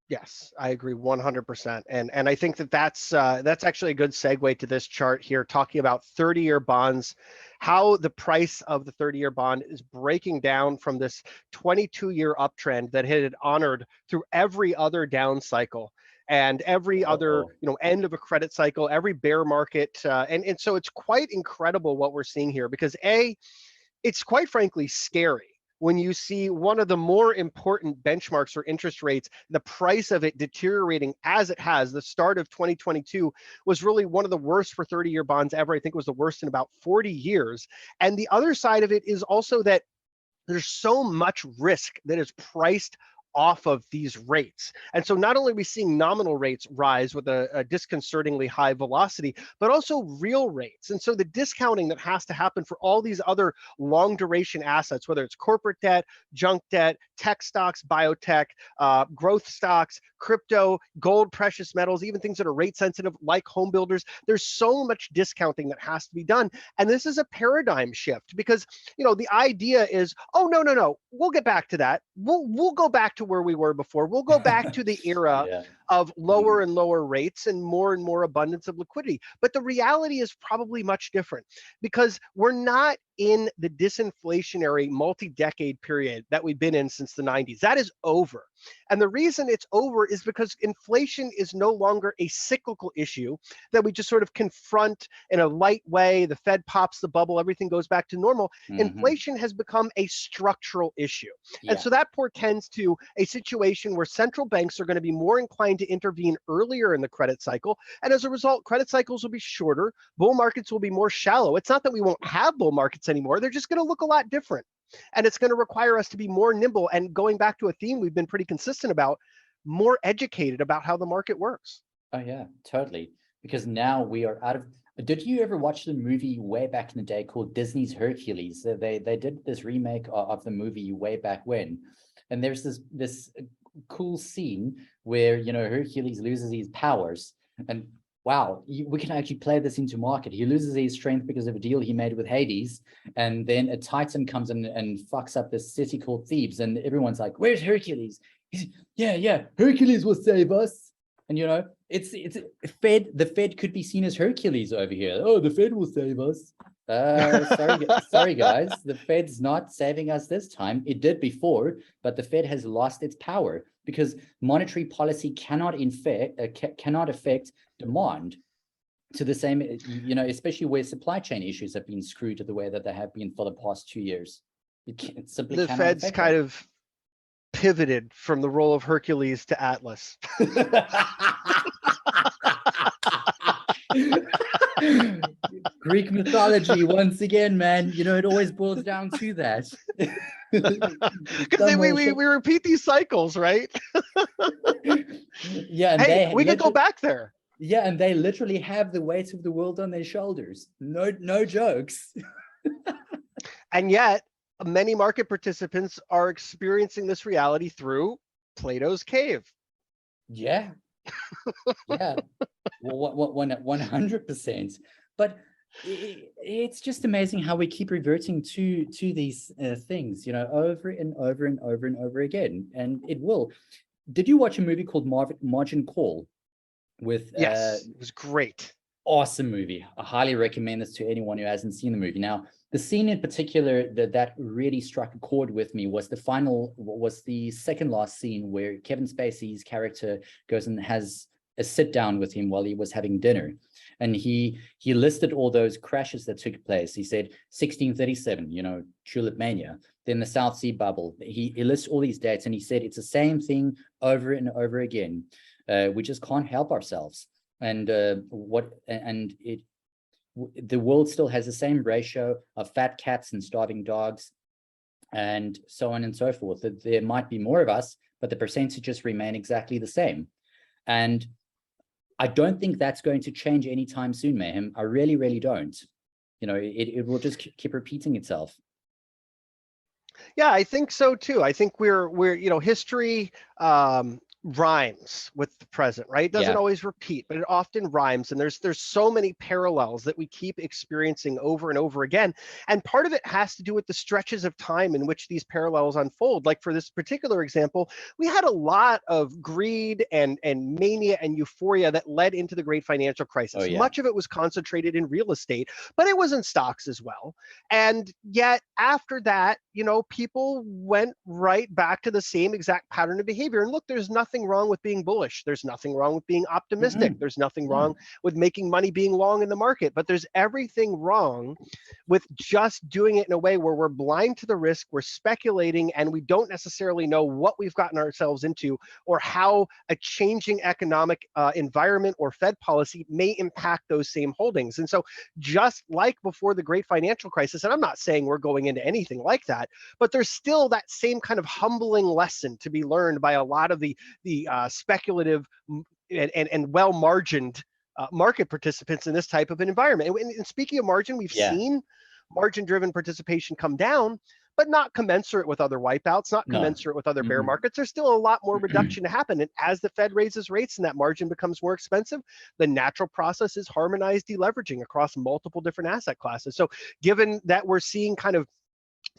Yes, I agree 100%. And I think that's actually a good segue to this chart here, talking about 30-year bonds, how the price of the 30-year bond is breaking down from this 22-year uptrend that had honored through every other down cycle and every other end of a credit cycle, every bear market. And so it's quite incredible what we're seeing here, because it's quite frankly scary when you see one of the more important benchmarks for interest rates, the price of it deteriorating as it has. The start of 2022 was really one of the worst for 30-year bonds ever. I think it was the worst in about 40 years. And the other side of it is also that there's so much risk that is priced off of these rates. And so not only are we seeing nominal rates rise with a disconcertingly high velocity, but also real rates. And so the discounting that has to happen for all these other long duration assets, whether it's corporate debt, junk debt, tech stocks, biotech, growth stocks, crypto, gold, precious metals, even things that are rate sensitive like home builders, there's so much discounting that has to be done. And this is a paradigm shift because, the idea is, oh, no, we'll get back to that. We'll go back to where we were before. We'll go back to the era of lower and lower rates and more abundance of liquidity. But the reality is probably much different because we're not in the disinflationary multi-decade period that we've been in since the 90s. That is over. And the reason it's over is because inflation is no longer a cyclical issue that we just sort of confront in a light way. The Fed pops the bubble, everything goes back to normal. Inflation has become a structural issue. And so that portends to a situation where central banks are going to be more inclined to intervene earlier in the credit cycle. And as a result, credit cycles will be shorter. Bull markets will be more shallow. It's not that we won't have bull markets anymore. They're just going to look a lot different. And it's going to require us to be more nimble and, going back to a theme we've been pretty consistent about, more educated about how the market works. Oh yeah, totally. Because now we are out of, did you ever watch the movie way back in the day called Disney's Hercules? They did this remake of the movie way back when. And there's this cool scene where, Hercules loses his powers, and wow, we can actually play this into market. He loses his strength because of a deal he made with Hades, and then a Titan comes in and fucks up this city called Thebes, and everyone's like, where's Hercules? Yeah, Hercules will save us. And the Fed could be seen as Hercules over here. Oh, the Fed will save us. Sorry guys, the Fed's not saving us this time. It did before, but the Fed has lost its power because monetary policy cannot affect demand to the same, especially where supply chain issues have been screwed to the way that they have been for the past 2 years. It simply The cannot Fed's affect kind that. of pivoted from the role of Hercules to Atlas. Greek mythology once again, man. It always boils down to that. Because we repeat these cycles, right? Yeah, and hey, we could go back there. Yeah, and they literally have the weight of the world on their shoulders. No jokes. And yet, many market participants are experiencing this reality through Plato's cave. Yeah. Yeah. 100%. But it's just amazing how we keep reverting to these things, over and over and over and over again. And it will. Did you watch a movie called Margin Call? Yes, it was great. Awesome movie. I highly recommend this to anyone who hasn't seen the movie. Now, the scene in particular that really struck a chord with me was the second last scene where Kevin Spacey's character goes and has a sit down with him while he was having dinner. And he listed all those crashes that took place. He said 1637, Tulip Mania, then the South Sea bubble. He lists all these dates and he said it's the same thing over and over again. We just can't help ourselves. And the world still has the same ratio of fat cats and starving dogs, and so on and so forth. That there might be more of us, but the percentages remain exactly the same. And I don't think that's going to change anytime soon, Mayhem. I really, really don't. It will just keep repeating itself. Yeah, I think so too. I think we're history rhymes with the present, right? It doesn't always repeat, but it often rhymes. And there's so many parallels that we keep experiencing over and over again. And part of it has to do with the stretches of time in which these parallels unfold. Like for this particular example, we had a lot of greed and mania and euphoria that led into the great financial crisis. Much of it was concentrated in real estate, but it was in stocks as well. And yet after that, people went right back to the same exact pattern of behavior. And look, there's nothing wrong with being bullish. There's nothing wrong with being optimistic. There's nothing wrong with making money, being long in the market, but there's everything wrong with just doing it in a way where we're blind to the risk, we're speculating, and we don't necessarily know what we've gotten ourselves into or how a changing economic environment or Fed policy may impact those same holdings. And so just like before the great financial crisis, and I'm not saying we're going into anything like that, but there's still that same kind of humbling lesson to be learned by a lot of the speculative and well-margined market participants in this type of an environment. And speaking of margin, we've seen margin-driven participation come down, but not commensurate with other wipeouts, not commensurate with other bear markets. There's still a lot more reduction to happen. And as the Fed raises rates and that margin becomes more expensive, the natural process is harmonized deleveraging across multiple different asset classes. So given that we're seeing kind of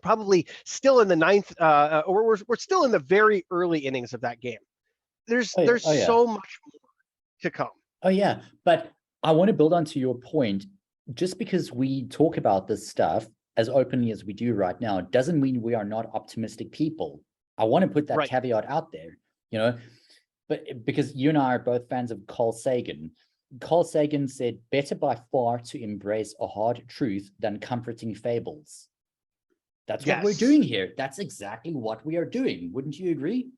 probably still in the ninth, or we're still in the very early innings of that game, there's so much more to come. Oh yeah, but I want to build onto your point. Just because we talk about this stuff as openly as we do right now doesn't mean we are not optimistic people. I want to put that caveat out there, but because you and I are both fans of Carl Sagan. Carl Sagan said, better by far to embrace a hard truth than comforting fables. That's what we're doing here. That's exactly what we are doing. Wouldn't you agree?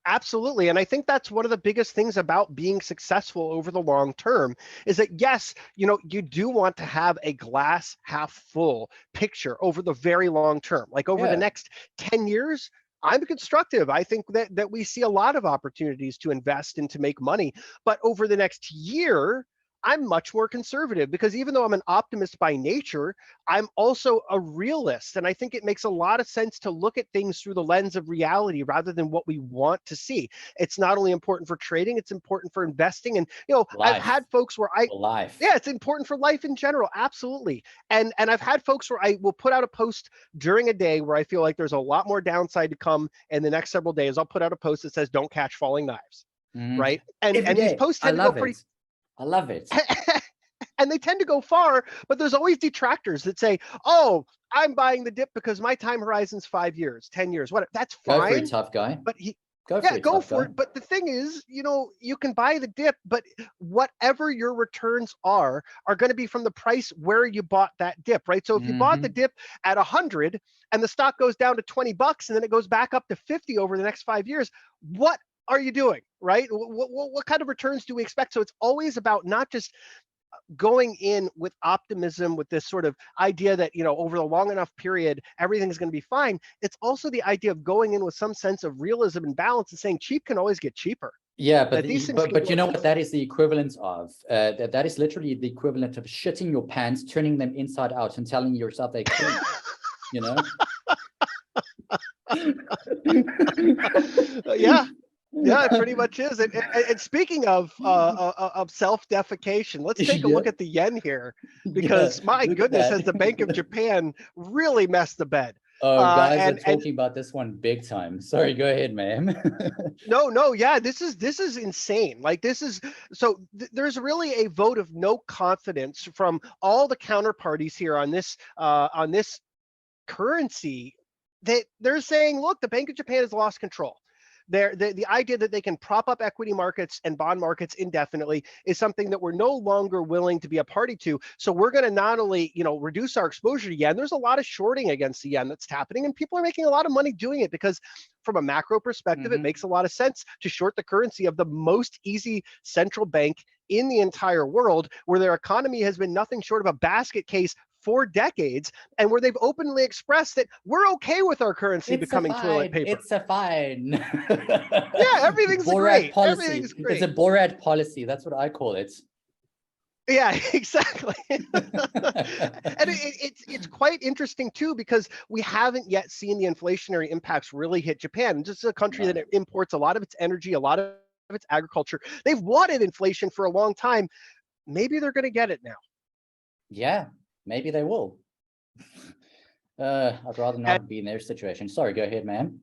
Absolutely. And I think that's one of the biggest things about being successful over the long term is that, yes, you do want to have a glass half full picture over the very long term. Like over the next 10 years, I'm constructive. I think that we see a lot of opportunities to invest and to make money. But over the next year, I'm much more conservative because even though I'm an optimist by nature, I'm also a realist. And I think it makes a lot of sense to look at things through the lens of reality rather than what we want to see. It's not only important for trading, it's important for investing. And, I've had folks where it's important for life in general. Absolutely. And I've had folks where I will put out a post during a day where I feel like there's a lot more downside to come in the next several days. I'll put out a post that says, don't catch falling knives. right? And Every these day. posts I tend to go love pretty it. I love it. and they tend to go far, but there's always detractors that say, oh, I'm buying the dip because my time horizon's 5 years, 10 years, whatever. That's Go for it, fine. tough guy. But Go for it, go tough for guy. it. But the thing is, you can buy the dip, but whatever your returns are going to be from the price where you bought that dip, right? So if you bought the dip at 100 and the stock goes down to $20 and then it goes back up to 50 over the next 5 years, what are you doing, right? What kind of returns do we expect? So it's always about not just going in with optimism, with this sort of idea that, over the long enough period, everything's going to be fine. It's also the idea of going in with some sense of realism and balance and saying cheap can always get cheaper. Yeah, but but you know what that is the equivalent of? That is literally the equivalent of shitting your pants, turning them inside out, and telling yourself they're clean. Yeah. Yeah, it pretty much is. And speaking of self-defecation, let's take a look at the yen here, because my goodness, has the Bank of Japan really messed the bed? Oh, guys are talking about this one big time. Sorry, go ahead, ma'am. No, yeah, this is insane. Like there's really a vote of no confidence from all the counterparties here on this currency, that they're saying, look, the Bank of Japan has lost control. The idea that they can prop up equity markets and bond markets indefinitely is something that we're no longer willing to be a party to. So we're going to not only, reduce our exposure to yen. There's a lot of shorting against the yen that's happening, and people are making a lot of money doing it because from a macro perspective, it makes a lot of sense to short the currency of the most easy central bank in the entire world, where their economy has been nothing short of a basket case for decades, and where they've openly expressed that we're okay with our currency becoming toilet paper. It's a fine. Yeah, everything's great. Policy. Everything's great. It's a Borat policy. That's what I call it. Yeah, exactly. And it's quite interesting too, because we haven't yet seen the inflationary impacts really hit Japan. Just a country that imports a lot of its energy, a lot of its agriculture. They've wanted inflation for a long time. Maybe they're going to get it now. Yeah, maybe they will. I'd rather not be in their situation. Sorry, go ahead, man.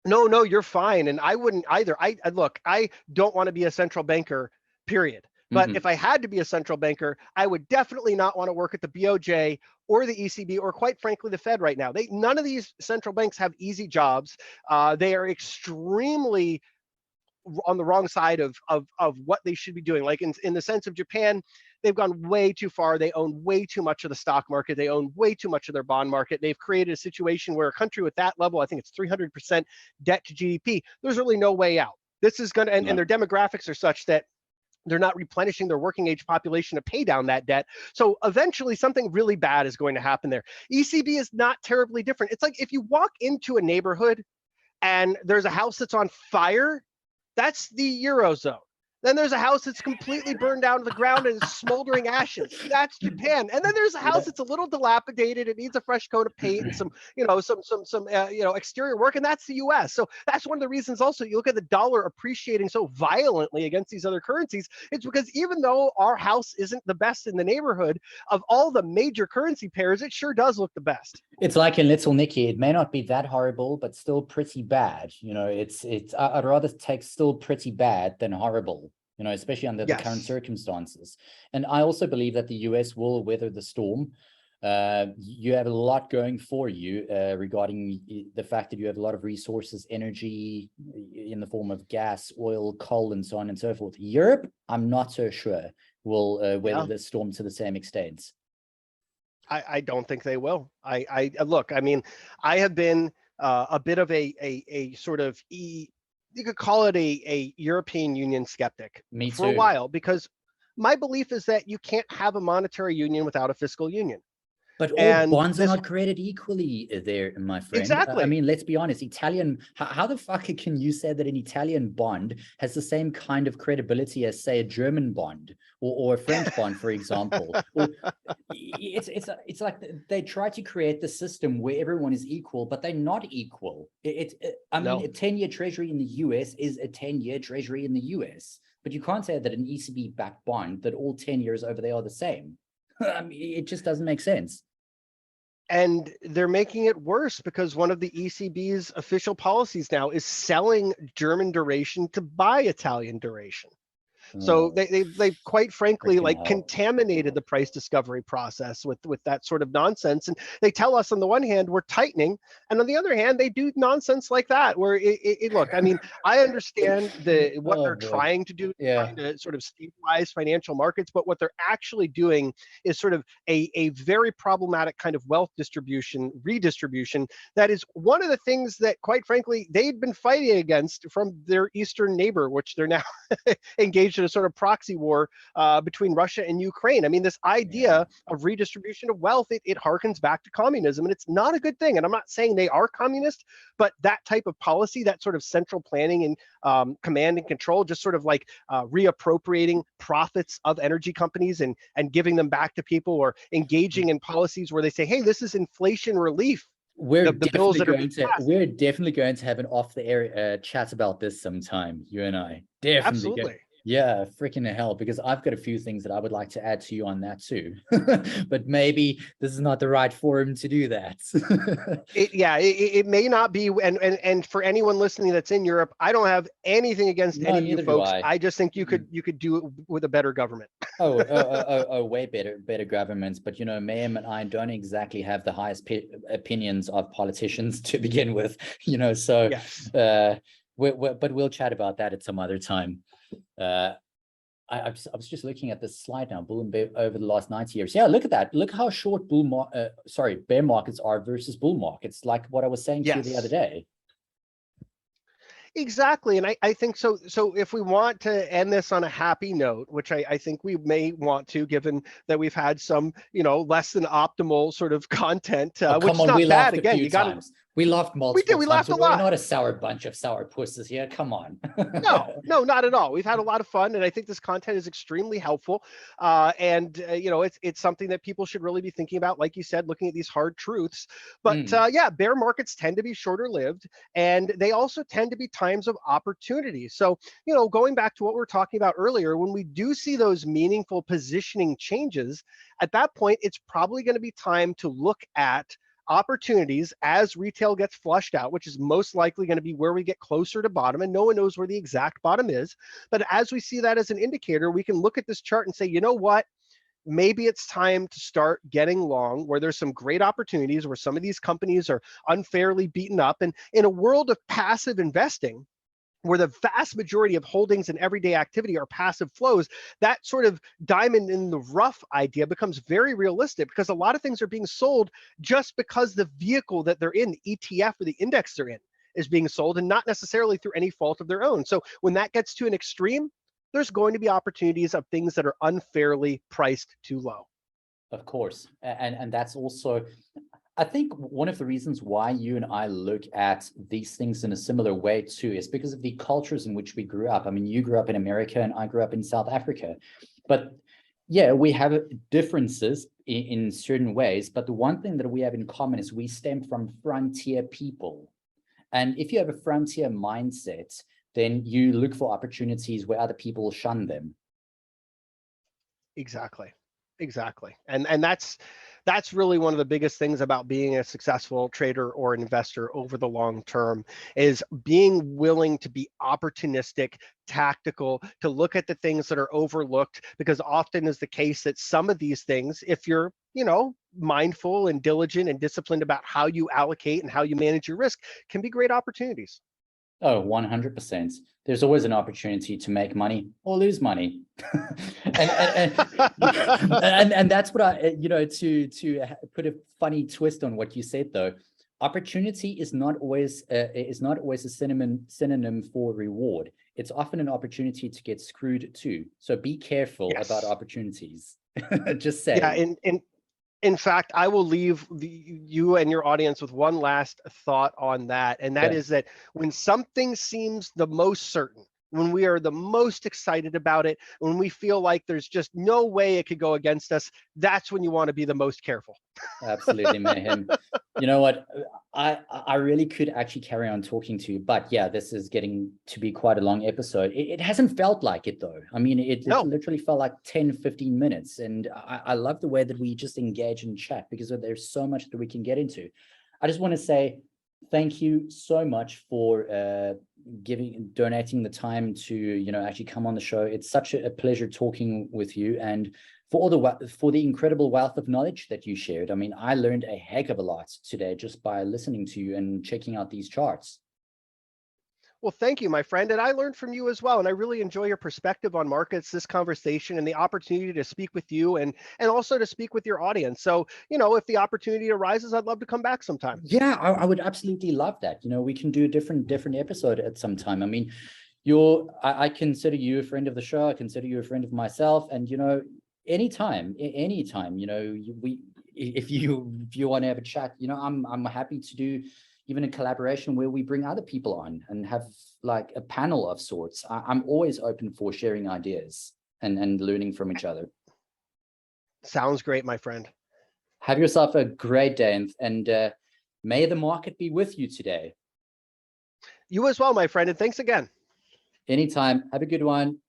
No, you're fine. And I wouldn't either. I don't want to be a central banker, period. But if I had to be a central banker, I would definitely not want to work at the BOJ or the ECB, or quite frankly, the Fed right now. None of these central banks have easy jobs. They are extremely on the wrong side of what they should be doing. Like in the sense of Japan, they've gone way too far. They own way too much of the stock market. They own way too much of their bond market. They've created a situation where a country with that level, I think it's 300% debt to GDP, there's really no way out. This is going to, and their demographics are such that they're not replenishing their working age population to pay down that debt. So eventually something really bad is going to happen there. ECB is not terribly different. It's like if you walk into a neighborhood and there's a house that's on fire, that's the Eurozone. Then there's a house that's completely burned down to the ground and is smoldering ashes. That's Japan. And then there's a house that's a little dilapidated. It needs a fresh coat of paint and some exterior work. And that's the US. So that's one of the reasons also you look at the dollar appreciating so violently against these other currencies. It's because even though our house isn't the best in the neighborhood of all the major currency pairs, it sure does look the best. It's like in Little Nicky. It may not be that horrible, but still pretty bad. I'd rather take still pretty bad than horrible. Especially under the current circumstances. And I also believe that the US will weather the storm. You have a lot going for you regarding the fact that you have a lot of resources, energy in the form of gas, oil, coal, and so on and so forth. Europe, I'm not so sure will weather the storm to the same extent. I don't think they will. I look, I mean, I have been a bit of a sort of you could call it a European Union skeptic for a while, because my belief is that you can't have a monetary union without a fiscal union. But all bonds are not created equally there, my friend. Exactly. I mean, let's be honest. How the fuck can you say that an Italian bond has the same kind of credibility as, say, a German bond or a French bond, for example? It's like they try to create the system where everyone is equal, but they're not equal. A 10-year treasury in the US is a 10-year treasury in the US. But you can't say that an ECB-backed bond, that all 10 years over there are the same. I mean, it just doesn't make sense. And they're making it worse because one of the ECB's official policies now is selling German duration to buy Italian duration. So Oh, they quite frankly freaking like hell. contaminated the price discovery process with that sort of nonsense. And they tell us on the one hand we're tightening, and on the other hand they do nonsense like that. Where look, I mean, I understand what Oh they're boy. trying to do, Yeah. trying to sort of stabilize financial markets, but what they're actually doing is sort of a very problematic kind of wealth redistribution. That is one of the things that, quite frankly, they've been fighting against from their eastern neighbor, which they're now engaged in a sort of proxy war between Russia and Ukraine. I mean, this Yeah. idea of redistribution of wealth, it harkens back to communism, and it's not a good thing. And I'm not saying they are communist, but that type of policy, that sort of central planning and command and control, just sort of like reappropriating profits of energy companies and giving them back to people, or engaging in policies where they say, hey, this is inflation relief. We're The bills definitely that are going being to passed. we're definitely going to have an off the air chat about this sometime, you and I. Definitely go. Absolutely. Yeah, freaking hell, because I've got a few things that I would like to add to you on that too. But maybe this is not the right forum to do that. It may not be, and for anyone listening that's in Europe, I don't have anything against No, any of you neither do folks. I. I just think you Mm. could do it with a better government. Way better governments. But you know, Mayhem and I don't exactly have the highest opinions of politicians to begin with. You know, so Yes. but we'll chat about that at some other time. I was just looking at this slide now, bull and bear over the last 90 years. Yeah, look at that. Look how short bear markets are versus bull markets, like what I was saying to you the other Yes. day. Exactly. And I think so. So if we want to end this on a happy note, which I think we may want to, given that we've had some, less than optimal sort of content, Oh, which come is on, we not bad. laughed a Again, few you got to, times. We laughed we did, multiple we times. laughed a We're lot. not a sour bunch of sour pusses here. Come on. No, not at all. We've had a lot of fun, and I think this content is extremely helpful. It's something that people should really be thinking about. Like you said, looking at these hard truths. But yeah, bear markets tend to be shorter lived, and they also tend to be times of opportunity. So going back to what we were talking about earlier, when we do see those meaningful positioning changes, at that point, it's probably going to be time to look at opportunities as retail gets flushed out, which is most likely going to be where we get closer to bottom, and no one knows where the exact bottom is. But as we see that as an indicator, we can look at this chart and say, you know what? Maybe it's time to start getting long, where there's some great opportunities, where some of these companies are unfairly beaten up. And in a world of passive investing, where the vast majority of holdings and everyday activity are passive flows, that sort of diamond in the rough idea becomes very realistic, because a lot of things are being sold just because the vehicle that they're in, the ETF or the index they're in, is being sold, and not necessarily through any fault of their own. So when that gets to an extreme, there's going to be opportunities of things that are unfairly priced too low. Of course. And that's also, I think one of the reasons why you and I look at these things in a similar way too is because of the cultures in which we grew up. I mean, you grew up in America and I grew up in South Africa. But yeah, we have differences in certain ways. But the one thing that we have in common is we stem from frontier people. And if you have a frontier mindset, then you look for opportunities where other people shun them. Exactly. And that's really one of the biggest things about being a successful trader or investor over the long term, is being willing to be opportunistic, tactical, to look at the things that are overlooked, because often is the case that some of these things, if you're mindful and diligent and disciplined about how you allocate and how you manage your risk, can be great opportunities. Oh, 100%. There's always an opportunity to make money or lose money. and that's what I, to put a funny twist on what you said though, opportunity is not always a synonym for reward. It's often an opportunity to get screwed too. So be careful about opportunities. Just say. Yeah, in fact, I will leave you and your audience with one last thought on that. And that is that when something seems the most certain, when we are the most excited about it, when we feel like there's just no way it could go against us, that's when you want to be the most careful. Absolutely, Mayhem. You know what? I really could actually carry on talking to you, but yeah, this is getting to be quite a long episode. It hasn't felt like it though. I mean, it literally felt like 10, 15 minutes. And I love the way that we just engage and chat, because there's so much that we can get into. I just want to say thank you so much for donating the time to, actually come on the show. It's such a pleasure talking with you, and for the incredible wealth of knowledge that you shared. I mean, I learned a heck of a lot today just by listening to you and checking out these charts. Well, thank you, my friend. And I learned from you as well. And I really enjoy your perspective on markets, this conversation, and the opportunity to speak with you and also to speak with your audience. So, if the opportunity arises, I'd love to come back sometime. Yeah, I would absolutely love that. We can do a different episode at some time. I mean, I consider you a friend of the show. I consider you a friend of myself. And, anytime, if you want to have a chat, I'm happy to do even a collaboration where we bring other people on and have like a panel of sorts. I'm always open for sharing ideas and learning from each other. Sounds great, my friend. Have yourself a great day, and may the market be with you today. You as well, my friend, and thanks again. Anytime. Have a good one.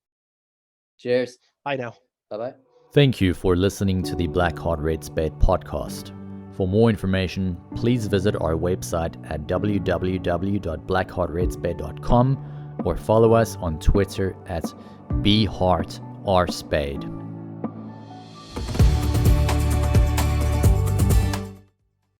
Cheers. Bye now. Bye-bye. Thank you for listening to the Black Heart Red Spade podcast. For more information, please visit our website at www.blackheartredspade.com or follow us on Twitter at @BeHeartRSpade.